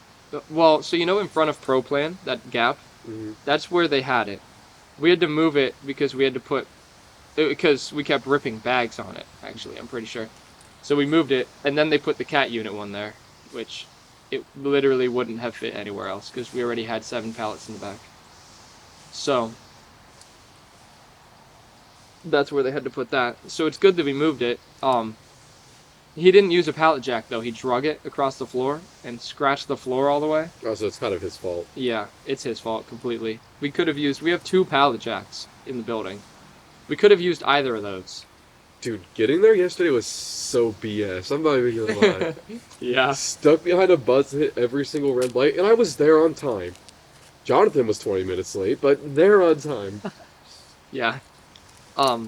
Well, so you know in front of Pro Plan, that gap? Mm-hmm. That's where they had it. We had to move it because we had to put... Because we kept ripping bags on it, actually, I'm pretty sure. So we moved it, and then they put the cat unit one there, which it literally wouldn't have fit anywhere else, because we already had 7 pallets in the back. So, that's where they had to put that. So it's good that we moved it. He didn't use a pallet jack, though. He drug it across the floor and scratched the floor all the way. Oh, so it's kind of his fault. Yeah, it's his fault completely. We have 2 pallet jacks in the building. We could have used either of those. Dude, getting there yesterday was so BS. I'm not even gonna lie. Yeah. Stuck behind a bus, hit every single red light, and I was there on time. Jonathan was 20 minutes late, but there on time. Yeah. I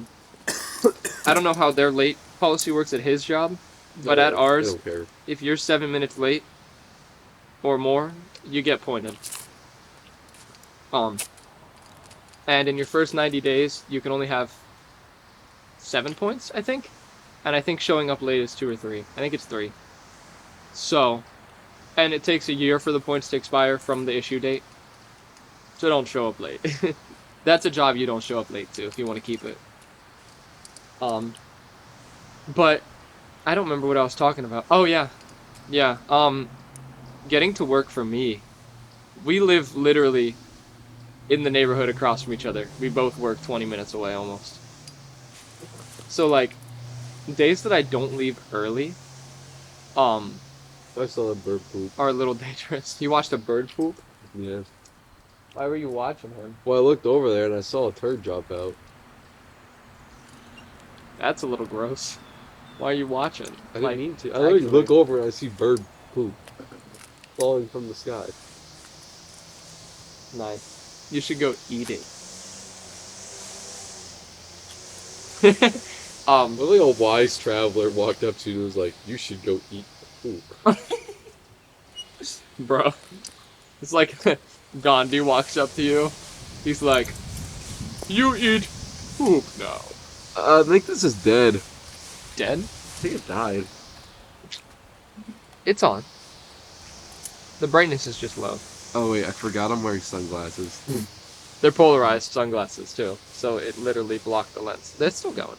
don't know how their late policy works at his job, but at I ours, don't care. if you're 7 minutes late or more, you get pointed. And in your first 90 days, you can only have 7 points, I think. And I think showing up late is 2 or 3. I think it's 3. So, and it takes a year for the points to expire from the issue date. So don't show up late. That's a job you don't show up late to if you want to keep it. But I don't remember what I was talking about. Oh yeah. Yeah. Getting to work for me. We live literally in the neighborhood across from each other. We both work 20 minutes away almost. So like days that I don't leave early, I saw a bird poop. are a little dangerous. You watched a bird poop? Yeah. Why were you watching him? Well, I looked over there and I saw a turd drop out. That's a little gross. Why are you watching? I didn't mean to. I literally look over and I see bird poop falling from the sky. Nice. You should go eat it. Really a wise traveler walked up to you and was like, "You should go eat poop." Bro. It's like Gandhi walks up to you. He's like, "You eat poop now." I think this is dead. Dead? I think it died. It's on. The brightness is just low. Oh wait, I forgot I'm wearing sunglasses. They're polarized sunglasses too, so it literally blocked the lens. They're still going.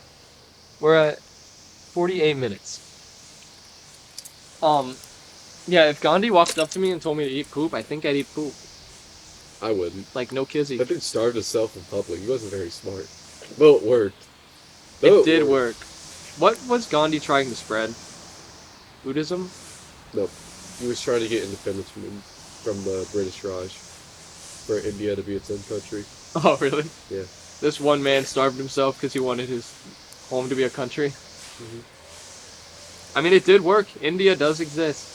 We're at 48 minutes. Yeah, if Gandhi walked up to me and told me to eat poop, I think I'd eat poop. I wouldn't. Like, no kizzy. That dude starved himself in public. He wasn't very smart. Well, it worked. It did work. What was Gandhi trying to spread? Buddhism? Nope. He was trying to get independence from the British Raj. For India to be its own country. Oh, really? Yeah. This one man starved himself because he wanted his home to be a country? Mm-hmm. I mean, it did work. India does exist.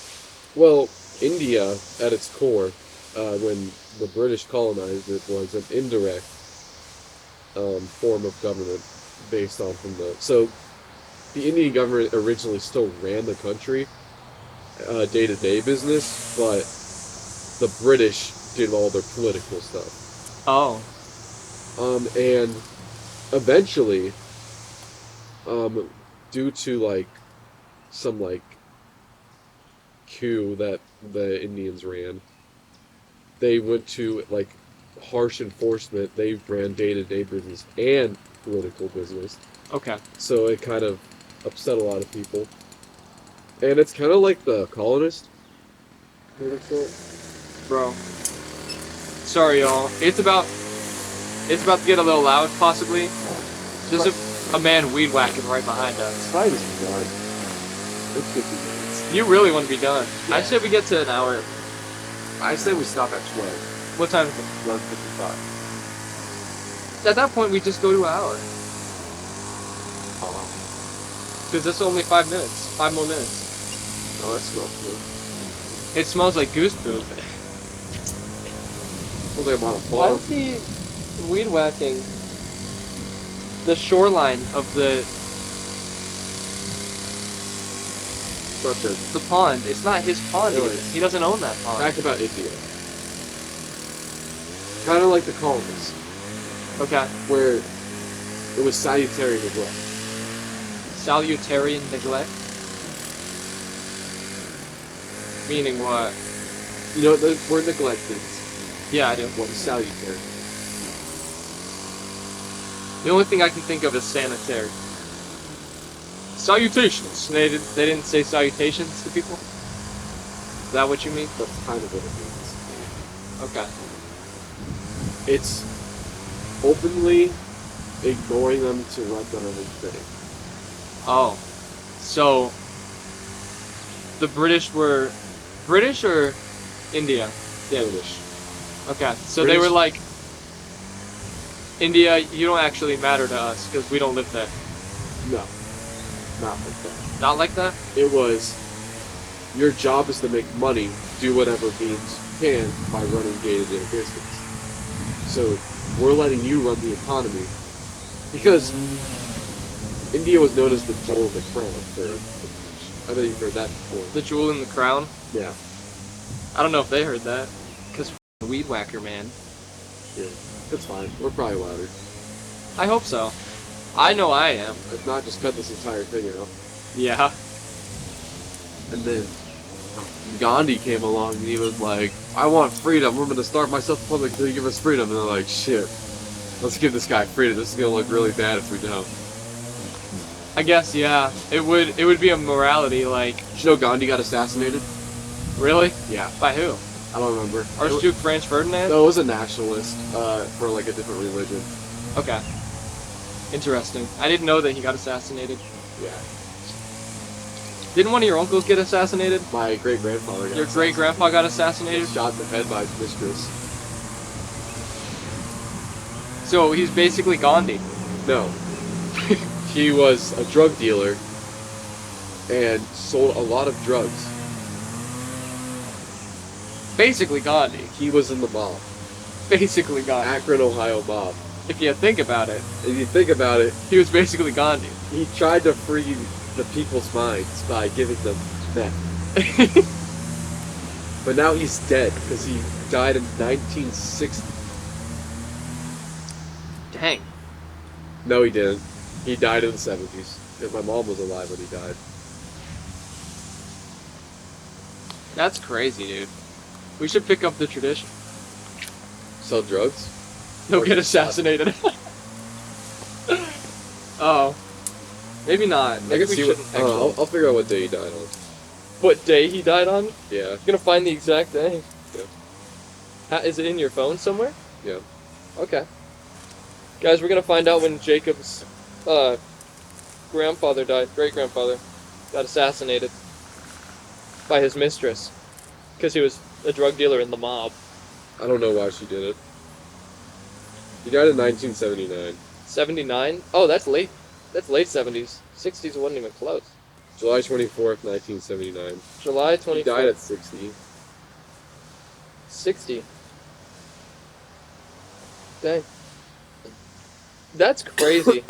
Well, India, at its core, when the British colonized it, was an indirect form of government based on from the... So, the Indian government originally still ran the country, day-to-day business, but the British did all their political stuff. Oh. And eventually, due to, like, some, like, coup that the Indians ran, they went to, like, harsh enforcement. They ran day-to-day business and political business. Okay. So it kind of upset a lot of people. And it's kind of like the colonist. Bro. Sorry, y'all. It's about to get a little loud, possibly. There's a man weed whacking right behind us. Try this one. It's 50 minutes. You really want to be done. Yeah. I said we get to an hour. I say we stop at 12. What time is it? 11:55. At that point, we just go to an hour. Because it's only 5 minutes. 5 more minutes. Oh, that smells good. It smells like goose poop. Well, they want a Why farm. is he weed whacking the shoreline of the pond. It's not his pond. Anyways. He doesn't own that pond. Fact about India. Kind of like the colonists, Okay. where it was salutary neglect. Salutary neglect. Meaning what? You know, the word neglect is Yeah, I do. what is salutary. The only thing I can think of is sanitary. Salutations. They didn't say salutations to people? Is that what you mean? That's kind of what it means. Okay. It's openly ignoring them to run their own thing. Oh. So, the British were... British or India? Yeah. English. Okay, so British. they were like, India, you don't actually matter to us because we don't live there. No. Not like that. Not like that? It was, your job is to make money, do whatever means you can by running day-to-day business. So, we're letting you run the economy. Because India was known as the jewel of the crown. I bet you've heard that before. The jewel in the crown? Yeah. I don't know if they heard that. Because weed whacker, man. Yeah. That's fine. We're probably louder. I hope so. I know I am. If not, just cut this entire thing out. Yeah. And then Gandhi came along and he was like, I want freedom. We're going to starve myself in public until you give us freedom. And they're like, shit. Let's give this guy freedom. This is going to look really bad if we don't. I guess, yeah. It would be a morality, like... Did you know Gandhi got assassinated? Really? Yeah. By who? I don't remember. Archduke Franz Ferdinand? No, it was a nationalist for like a different religion. Okay. Interesting. I didn't know that he got assassinated. Yeah. Didn't one of your uncles get assassinated? My great-grandfather got Your great-grandpa got He assassinated? was shot in the head by his mistress. So he's basically Gandhi. No. He was a drug dealer and sold a lot of drugs. Basically Gandhi. He was in the mob. Basically Gandhi. Akron, Ohio mob. If you think about it, If you think about it, he was basically Gandhi. he tried to free the people's minds by giving them meth. But now he's dead because he died in 1960. Dang. No, he didn't. He died in the 70s. And my mom was alive when he died. That's crazy, dude. We should pick up the tradition. Sell drugs? He'll Or get get shot. assassinated. Oh. Maybe not. Maybe we shouldn't actually. I'll figure out what day he died on. What day he died on? Yeah. You're gonna find the exact day. Yeah. Is it in your phone somewhere? Yeah. Okay. Guys, we're gonna find out when Jacob's grandfather died, great-grandfather, got assassinated by his mistress. Because he was a drug dealer in the mob. I don't know why she did it. He died in 1979. 79? Oh, that's late. That's late 70s. 60s wasn't even close. July 24th, 1979. July 24th. He died at 60. 60. Dang. That's crazy.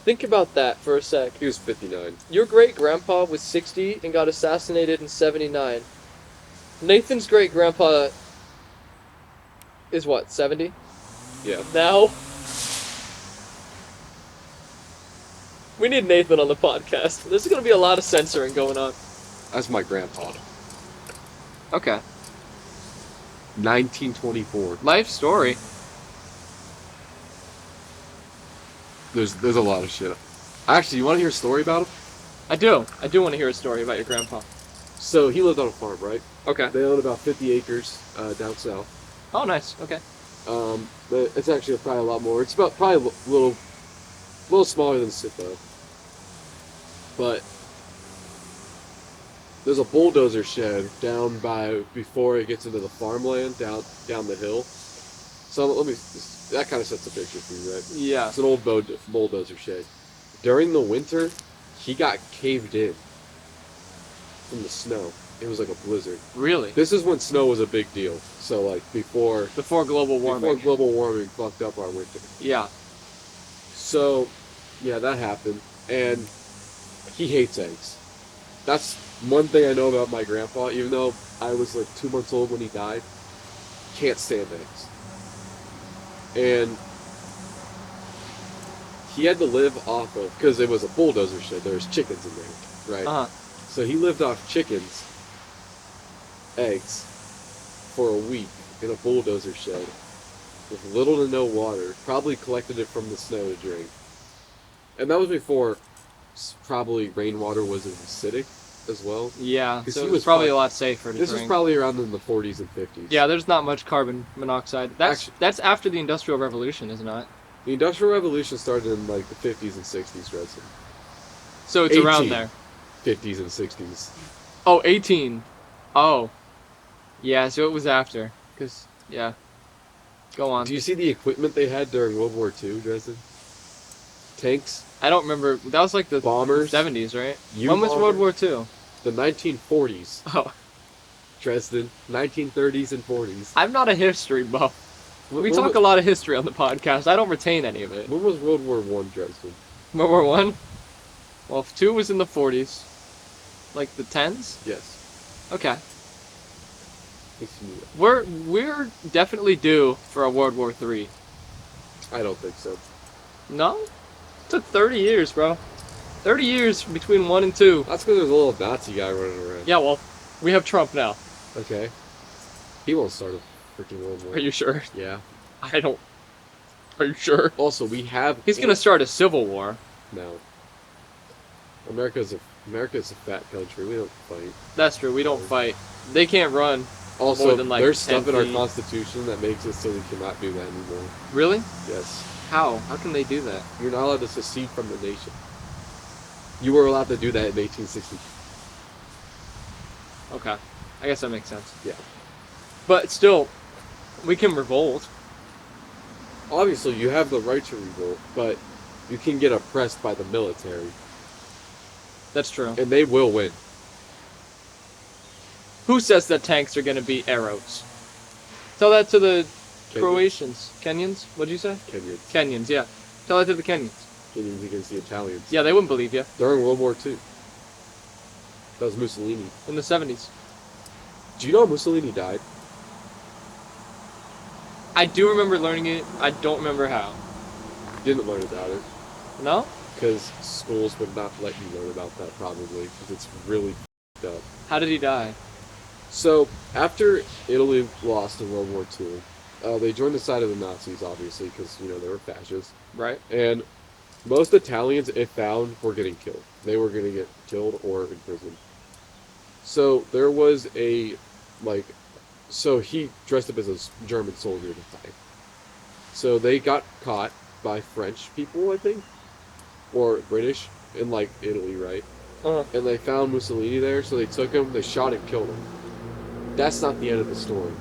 Think about that for a sec. He was 59. Your great-grandpa was 60 and got assassinated in 79. Nathan's great-grandpa is what, 70? Yeah. Now? We need Nathan on the podcast. There's going to be a lot of censoring going on. That's my grandpa. Okay. 1924. Life story. There's a lot of shit. Actually, you want to hear a story about him? I do. I do want to hear a story about your grandpa. So he lived on a farm, right? Okay. They owned about 50 acres down south. Oh, nice. Okay. But it's actually probably a lot more. It's about probably a little smaller than Sitho. But there's a bulldozer shed down by before it gets into the farmland down the hill. So that kind of sets the picture for you, right? Yeah. It's an old bulldozer shed. During the winter, he got caved in from the snow. It was like a blizzard. Really? This is when snow was a big deal. So like before Before global warming. global warming fucked up our winter. Yeah. So, yeah, that happened. And he hates eggs. That's one thing I know about my grandpa, even though I was like 2 months old when he died. Can't stand eggs. And he had to live off of, because it was a bulldozer shed, there was chickens in there, right? Uh-huh. So he lived off chickens, eggs, for a week in a bulldozer shed with little to no water. Probably collected it from the snow to drink. And that was before probably rainwater was as acidic as well. Yeah, 'Cause so he it was was probably fi- a lot safer to This drink. was probably around in the 40s and 50s. Yeah, there's not much carbon monoxide. That's after the Industrial Revolution, isn't it? The Industrial Revolution started in like the 50s and 60s, Dresden. So it's around there. 50s and 60s. Oh, 18. Oh. Yeah, so it was after. Because, yeah. Go on. Do you see the equipment they had during World War II, Dresden? Tanks, I don't remember. That was like the bombers, 70s, right? U When was World War bombers. II? The 1940s, Oh, Dresden, 1930s and 40s. I'm not a history buff. We When talk wa- a lot of history on the podcast. I don't retain any of it. When was World War I, Dresden? World War One? Well, if 2 was in the 40s. Like the 10s? Yes. Okay. Makes you- We're definitely due for a World War 3. I don't think so. No? It took 30 years, bro. 30 years between 1 and 2. That's because there's a little Nazi guy running around. Yeah, well, we have Trump now. Okay. He won't start a freaking World War. Are you sure? Yeah. I don't. Are you sure? Also, we have. He's gonna start a civil war. No. America's a fat country. We don't fight. That's true. We don't fight. They can't run. Also, More than, like, there's stuff 10 in our feet. Constitution that makes it so we cannot do that anymore. Really? Yes. How? How can they do that? You're not allowed to secede from the nation. You were allowed to do that in 1860. Okay. I guess that makes sense. Yeah. But still, we can revolt. Obviously, you have the right to revolt, but you can get oppressed by the military, That's true. and they will win. Who says that tanks are gonna beat arrows? Tell that to the Kenyans. Croatians. Kenyans? What'd you say? Kenyans. Kenyans, yeah. Tell that to the Kenyans. Kenyans against the Italians. Yeah, they wouldn't believe you. During World War II. That was Mussolini. In the 70s. Do you know Mussolini died? I do remember learning it. I don't remember how. Didn't learn about it. No? Because schools would not let you learn about that, probably, because it's really f***ed up. How did he die? So, after Italy lost in World War II, they joined the side of the Nazis, obviously, because, you know, they were fascists. Right? And most Italians, if found, were getting killed. They were going to get killed or imprisoned. So, there was so he dressed up as a German soldier at the time. So, they got caught by French people, I think, or British, in, Italy, right? Uh-huh. And they found Mussolini there, so they took him, they shot and killed him. That's not the end of the story.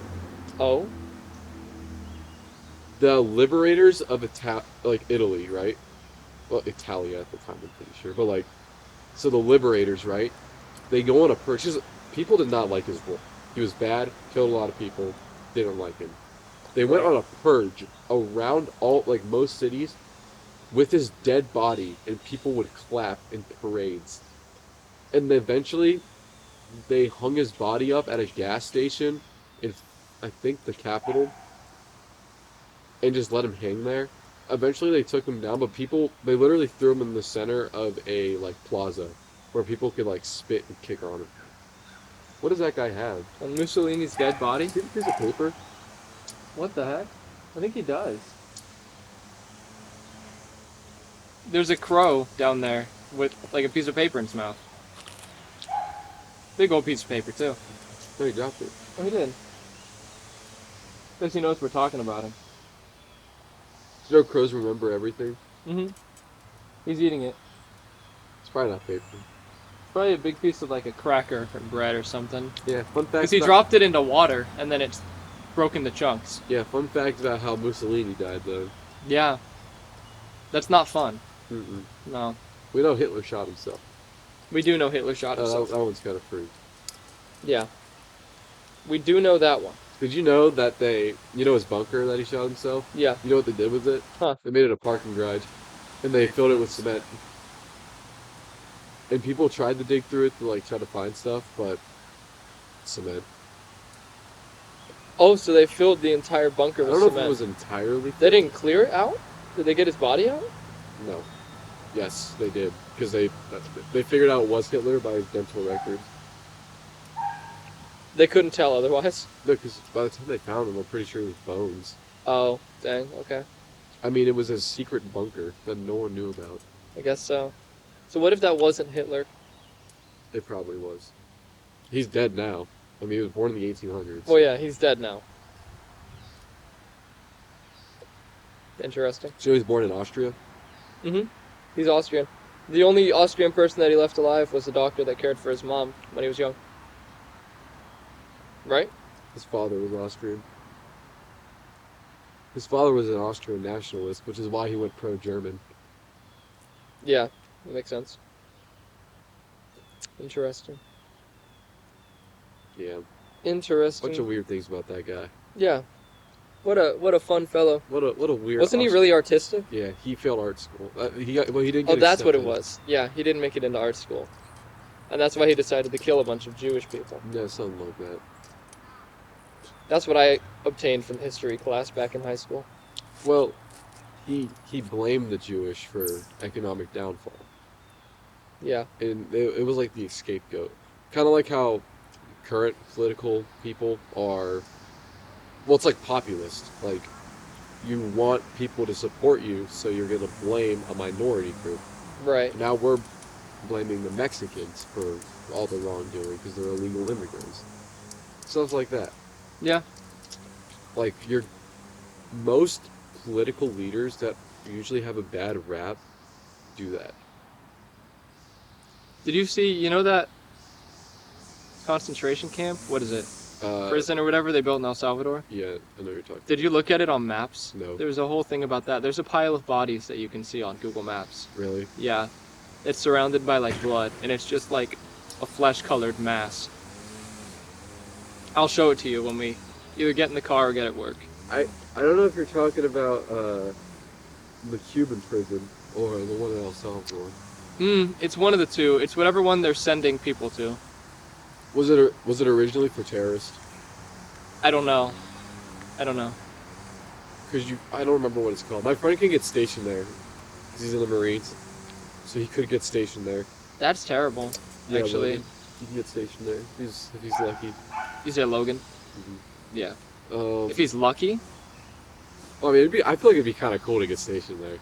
Oh? The liberators of Italy, right? Well, Italia at the time, I'm pretty sure. But, so the liberators, right? They go on a purge. People did not like his rule. He was bad, killed a lot of people, didn't like him. They went on a purge around most cities with his dead body, and people would clap in parades. And eventually, they hung his body up at a gas station in, I think, the capital, and just let him hang there. Eventually, they took him down, but they literally threw him in the center of a, plaza, where people could, spit and kick on him. What does that guy have? On Mussolini's dead body? Do you have a piece of paper? What the heck? I think he does. There's a crow down there with, a piece of paper in his mouth. Big old piece of paper, too. No, he dropped it. Oh, he did. Because he knows we're talking about him. Do you know crows remember everything? Mm-hmm. He's eating it. It's probably not paper. Probably a big piece of, a cracker or bread or something. Yeah, fun fact. Because he dropped it into water, and then it's broken to chunks. Yeah, fun fact about how Mussolini died, though. Yeah. That's not fun. Mm-mm. No. We know Hitler shot himself. We do know Hitler shot himself. That one's kind of free. Yeah. We do know that one. Did you know that his bunker that he shot himself? Yeah. You know what they did with it? Huh. They made it a parking garage. And they filled it with cement. And people tried to dig through it to like try to find stuff, but cement. Oh, so they filled the entire bunker I with don't know cement. if it was entirely filled. They didn't clear it out? Did they get his body out? No. Yes, they did. Because they figured out it was Hitler by his dental records. They couldn't tell otherwise? No, because by the time they found him, I'm pretty sure it was bones. Oh, dang, okay. I mean, it was a secret bunker that no one knew about. I guess so. So what if that wasn't Hitler? It probably was. He's dead now. I mean, he was born in the 1800s. Well, yeah, he's dead now. Interesting. So he was born in Austria? Mm-hmm. He's Austrian. The only Austrian person that he left alive was the doctor that cared for his mom when he was young. Right? His father was Austrian. His father was an Austrian nationalist, which is why he went pro-German. Yeah, that makes sense. Interesting. Yeah. Interesting. Bunch of weird things about that guy. Yeah. What a fun fellow. What a weird. Wasn't he really artistic? Yeah, he failed art school. He didn't. Oh, Get that's what it accepted. was. Yeah, he didn't make it into art school, and that's why he decided to kill a bunch of Jewish people. Yeah, something like that. That's what I obtained from history class back in high school. Well, he blamed the Jewish for economic downfall, Yeah. and it was like the scapegoat. Kind of like how current political people are. Well, it's like populist. Like, you want people to support you, so you're going to blame a minority group. Right. Now we're blaming the Mexicans for all the wrongdoing because they're illegal immigrants. Stuff like that. Yeah. Like, most political leaders that usually have a bad rap do that. Did you see, that concentration camp? What is it? Prison or whatever they built in El Salvador? Yeah, I know what you're talking about. Did you look at it on maps? No. There's a whole thing about that. There's a pile of bodies that you can see on Google Maps. Really? Yeah. It's surrounded by, blood, and it's just, a flesh-colored mass. I'll show it to you when we either get in the car or get at work. I don't know if you're talking about the Cuban prison or the one in El Salvador. It's one of the two. It's whatever one they're sending people to. Was it originally for terrorists? I don't know. Because I don't remember what it's called. My friend can get stationed there. 'Cause he's in the Marines, so he could get stationed there. That's terrible, Yeah, actually. Logan, he can get stationed there if he's lucky. You say Logan? Mhm. Yeah. Um, If he's lucky? I mean, I feel like it'd be kind of cool to get stationed there.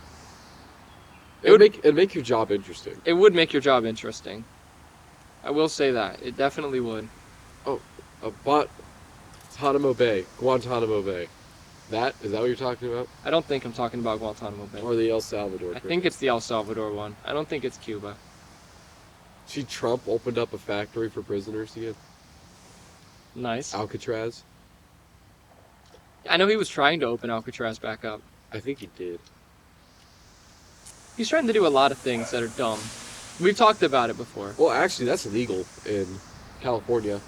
It'd make your job interesting. It would make your job interesting. I will say that. It definitely would. Guantanamo Bay. Is that what you're talking about? I don't think I'm talking about Guantanamo Bay. Or the El Salvador? I think it's the El Salvador one. I don't think it's Cuba. See, Trump opened up a factory for prisoners again. Nice. Alcatraz. I know he was trying to open Alcatraz back up. I think he did. He's trying to do a lot of things that are dumb. We've talked about it before. Well, actually, that's illegal in California.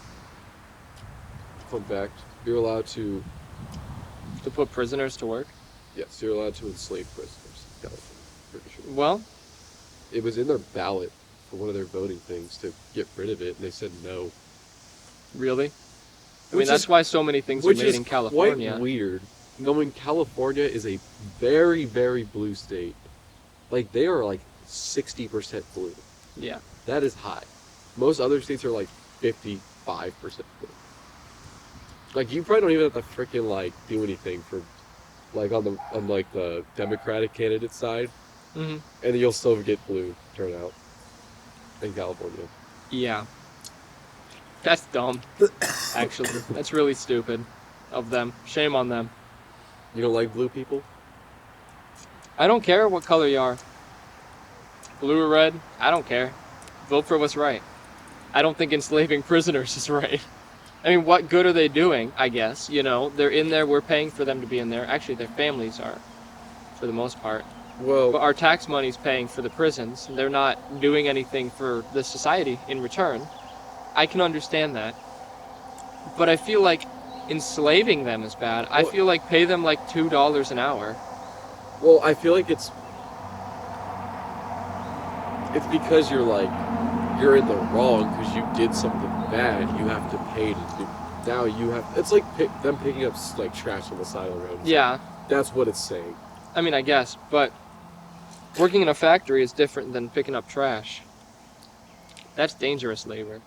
Fun fact: you're allowed to. To put prisoners to work? Yes, you're allowed to enslave prisoners in California. Pretty sure. Well, It was in their ballot for one of their voting things to get rid of it, and they said no. really? I mean, Which that's is- why so many things are Which made is in California. quite weird, knowing California is a very, very blue state. Like, they are like 60% blue. Yeah. That is high. Most other states are like 55% blue. Like, you probably don't even have to freaking do anything for, on the Democratic candidate side, Mm-hmm. and you'll still get blue turnout in California. Yeah. That's dumb. Actually, that's really stupid of them. Shame on them. You don't like blue people? I don't care what color you are. Blue or red, I don't care. Vote for what's right. I don't think enslaving prisoners is right. I mean, what good are they doing, I guess? They're in there, we're paying for them to be in there. Actually, their families are, for the most part. Well, But our tax money's paying for the prisons. They're not doing anything for the society in return. I can understand that. But I feel like enslaving them is bad. I feel like pay them $2 an hour. well, I feel like it's it's because you're you're in the wrong because you did something bad. You have to pay to do. Now you have. It's like them picking up like trash on the side of the road. Yeah. That's what it's saying. I mean, I guess, but working in a factory is different than picking up trash. That's dangerous labor.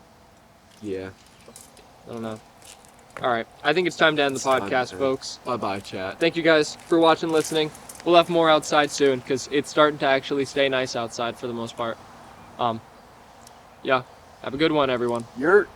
Yeah. I don't know. All right. I think it's time to end the podcast, folks. Bye-bye, chat. Thank you guys for watching, listening. We'll have more outside soon because it's starting to actually stay nice outside for the most part. Yeah. Have a good one, everyone. You're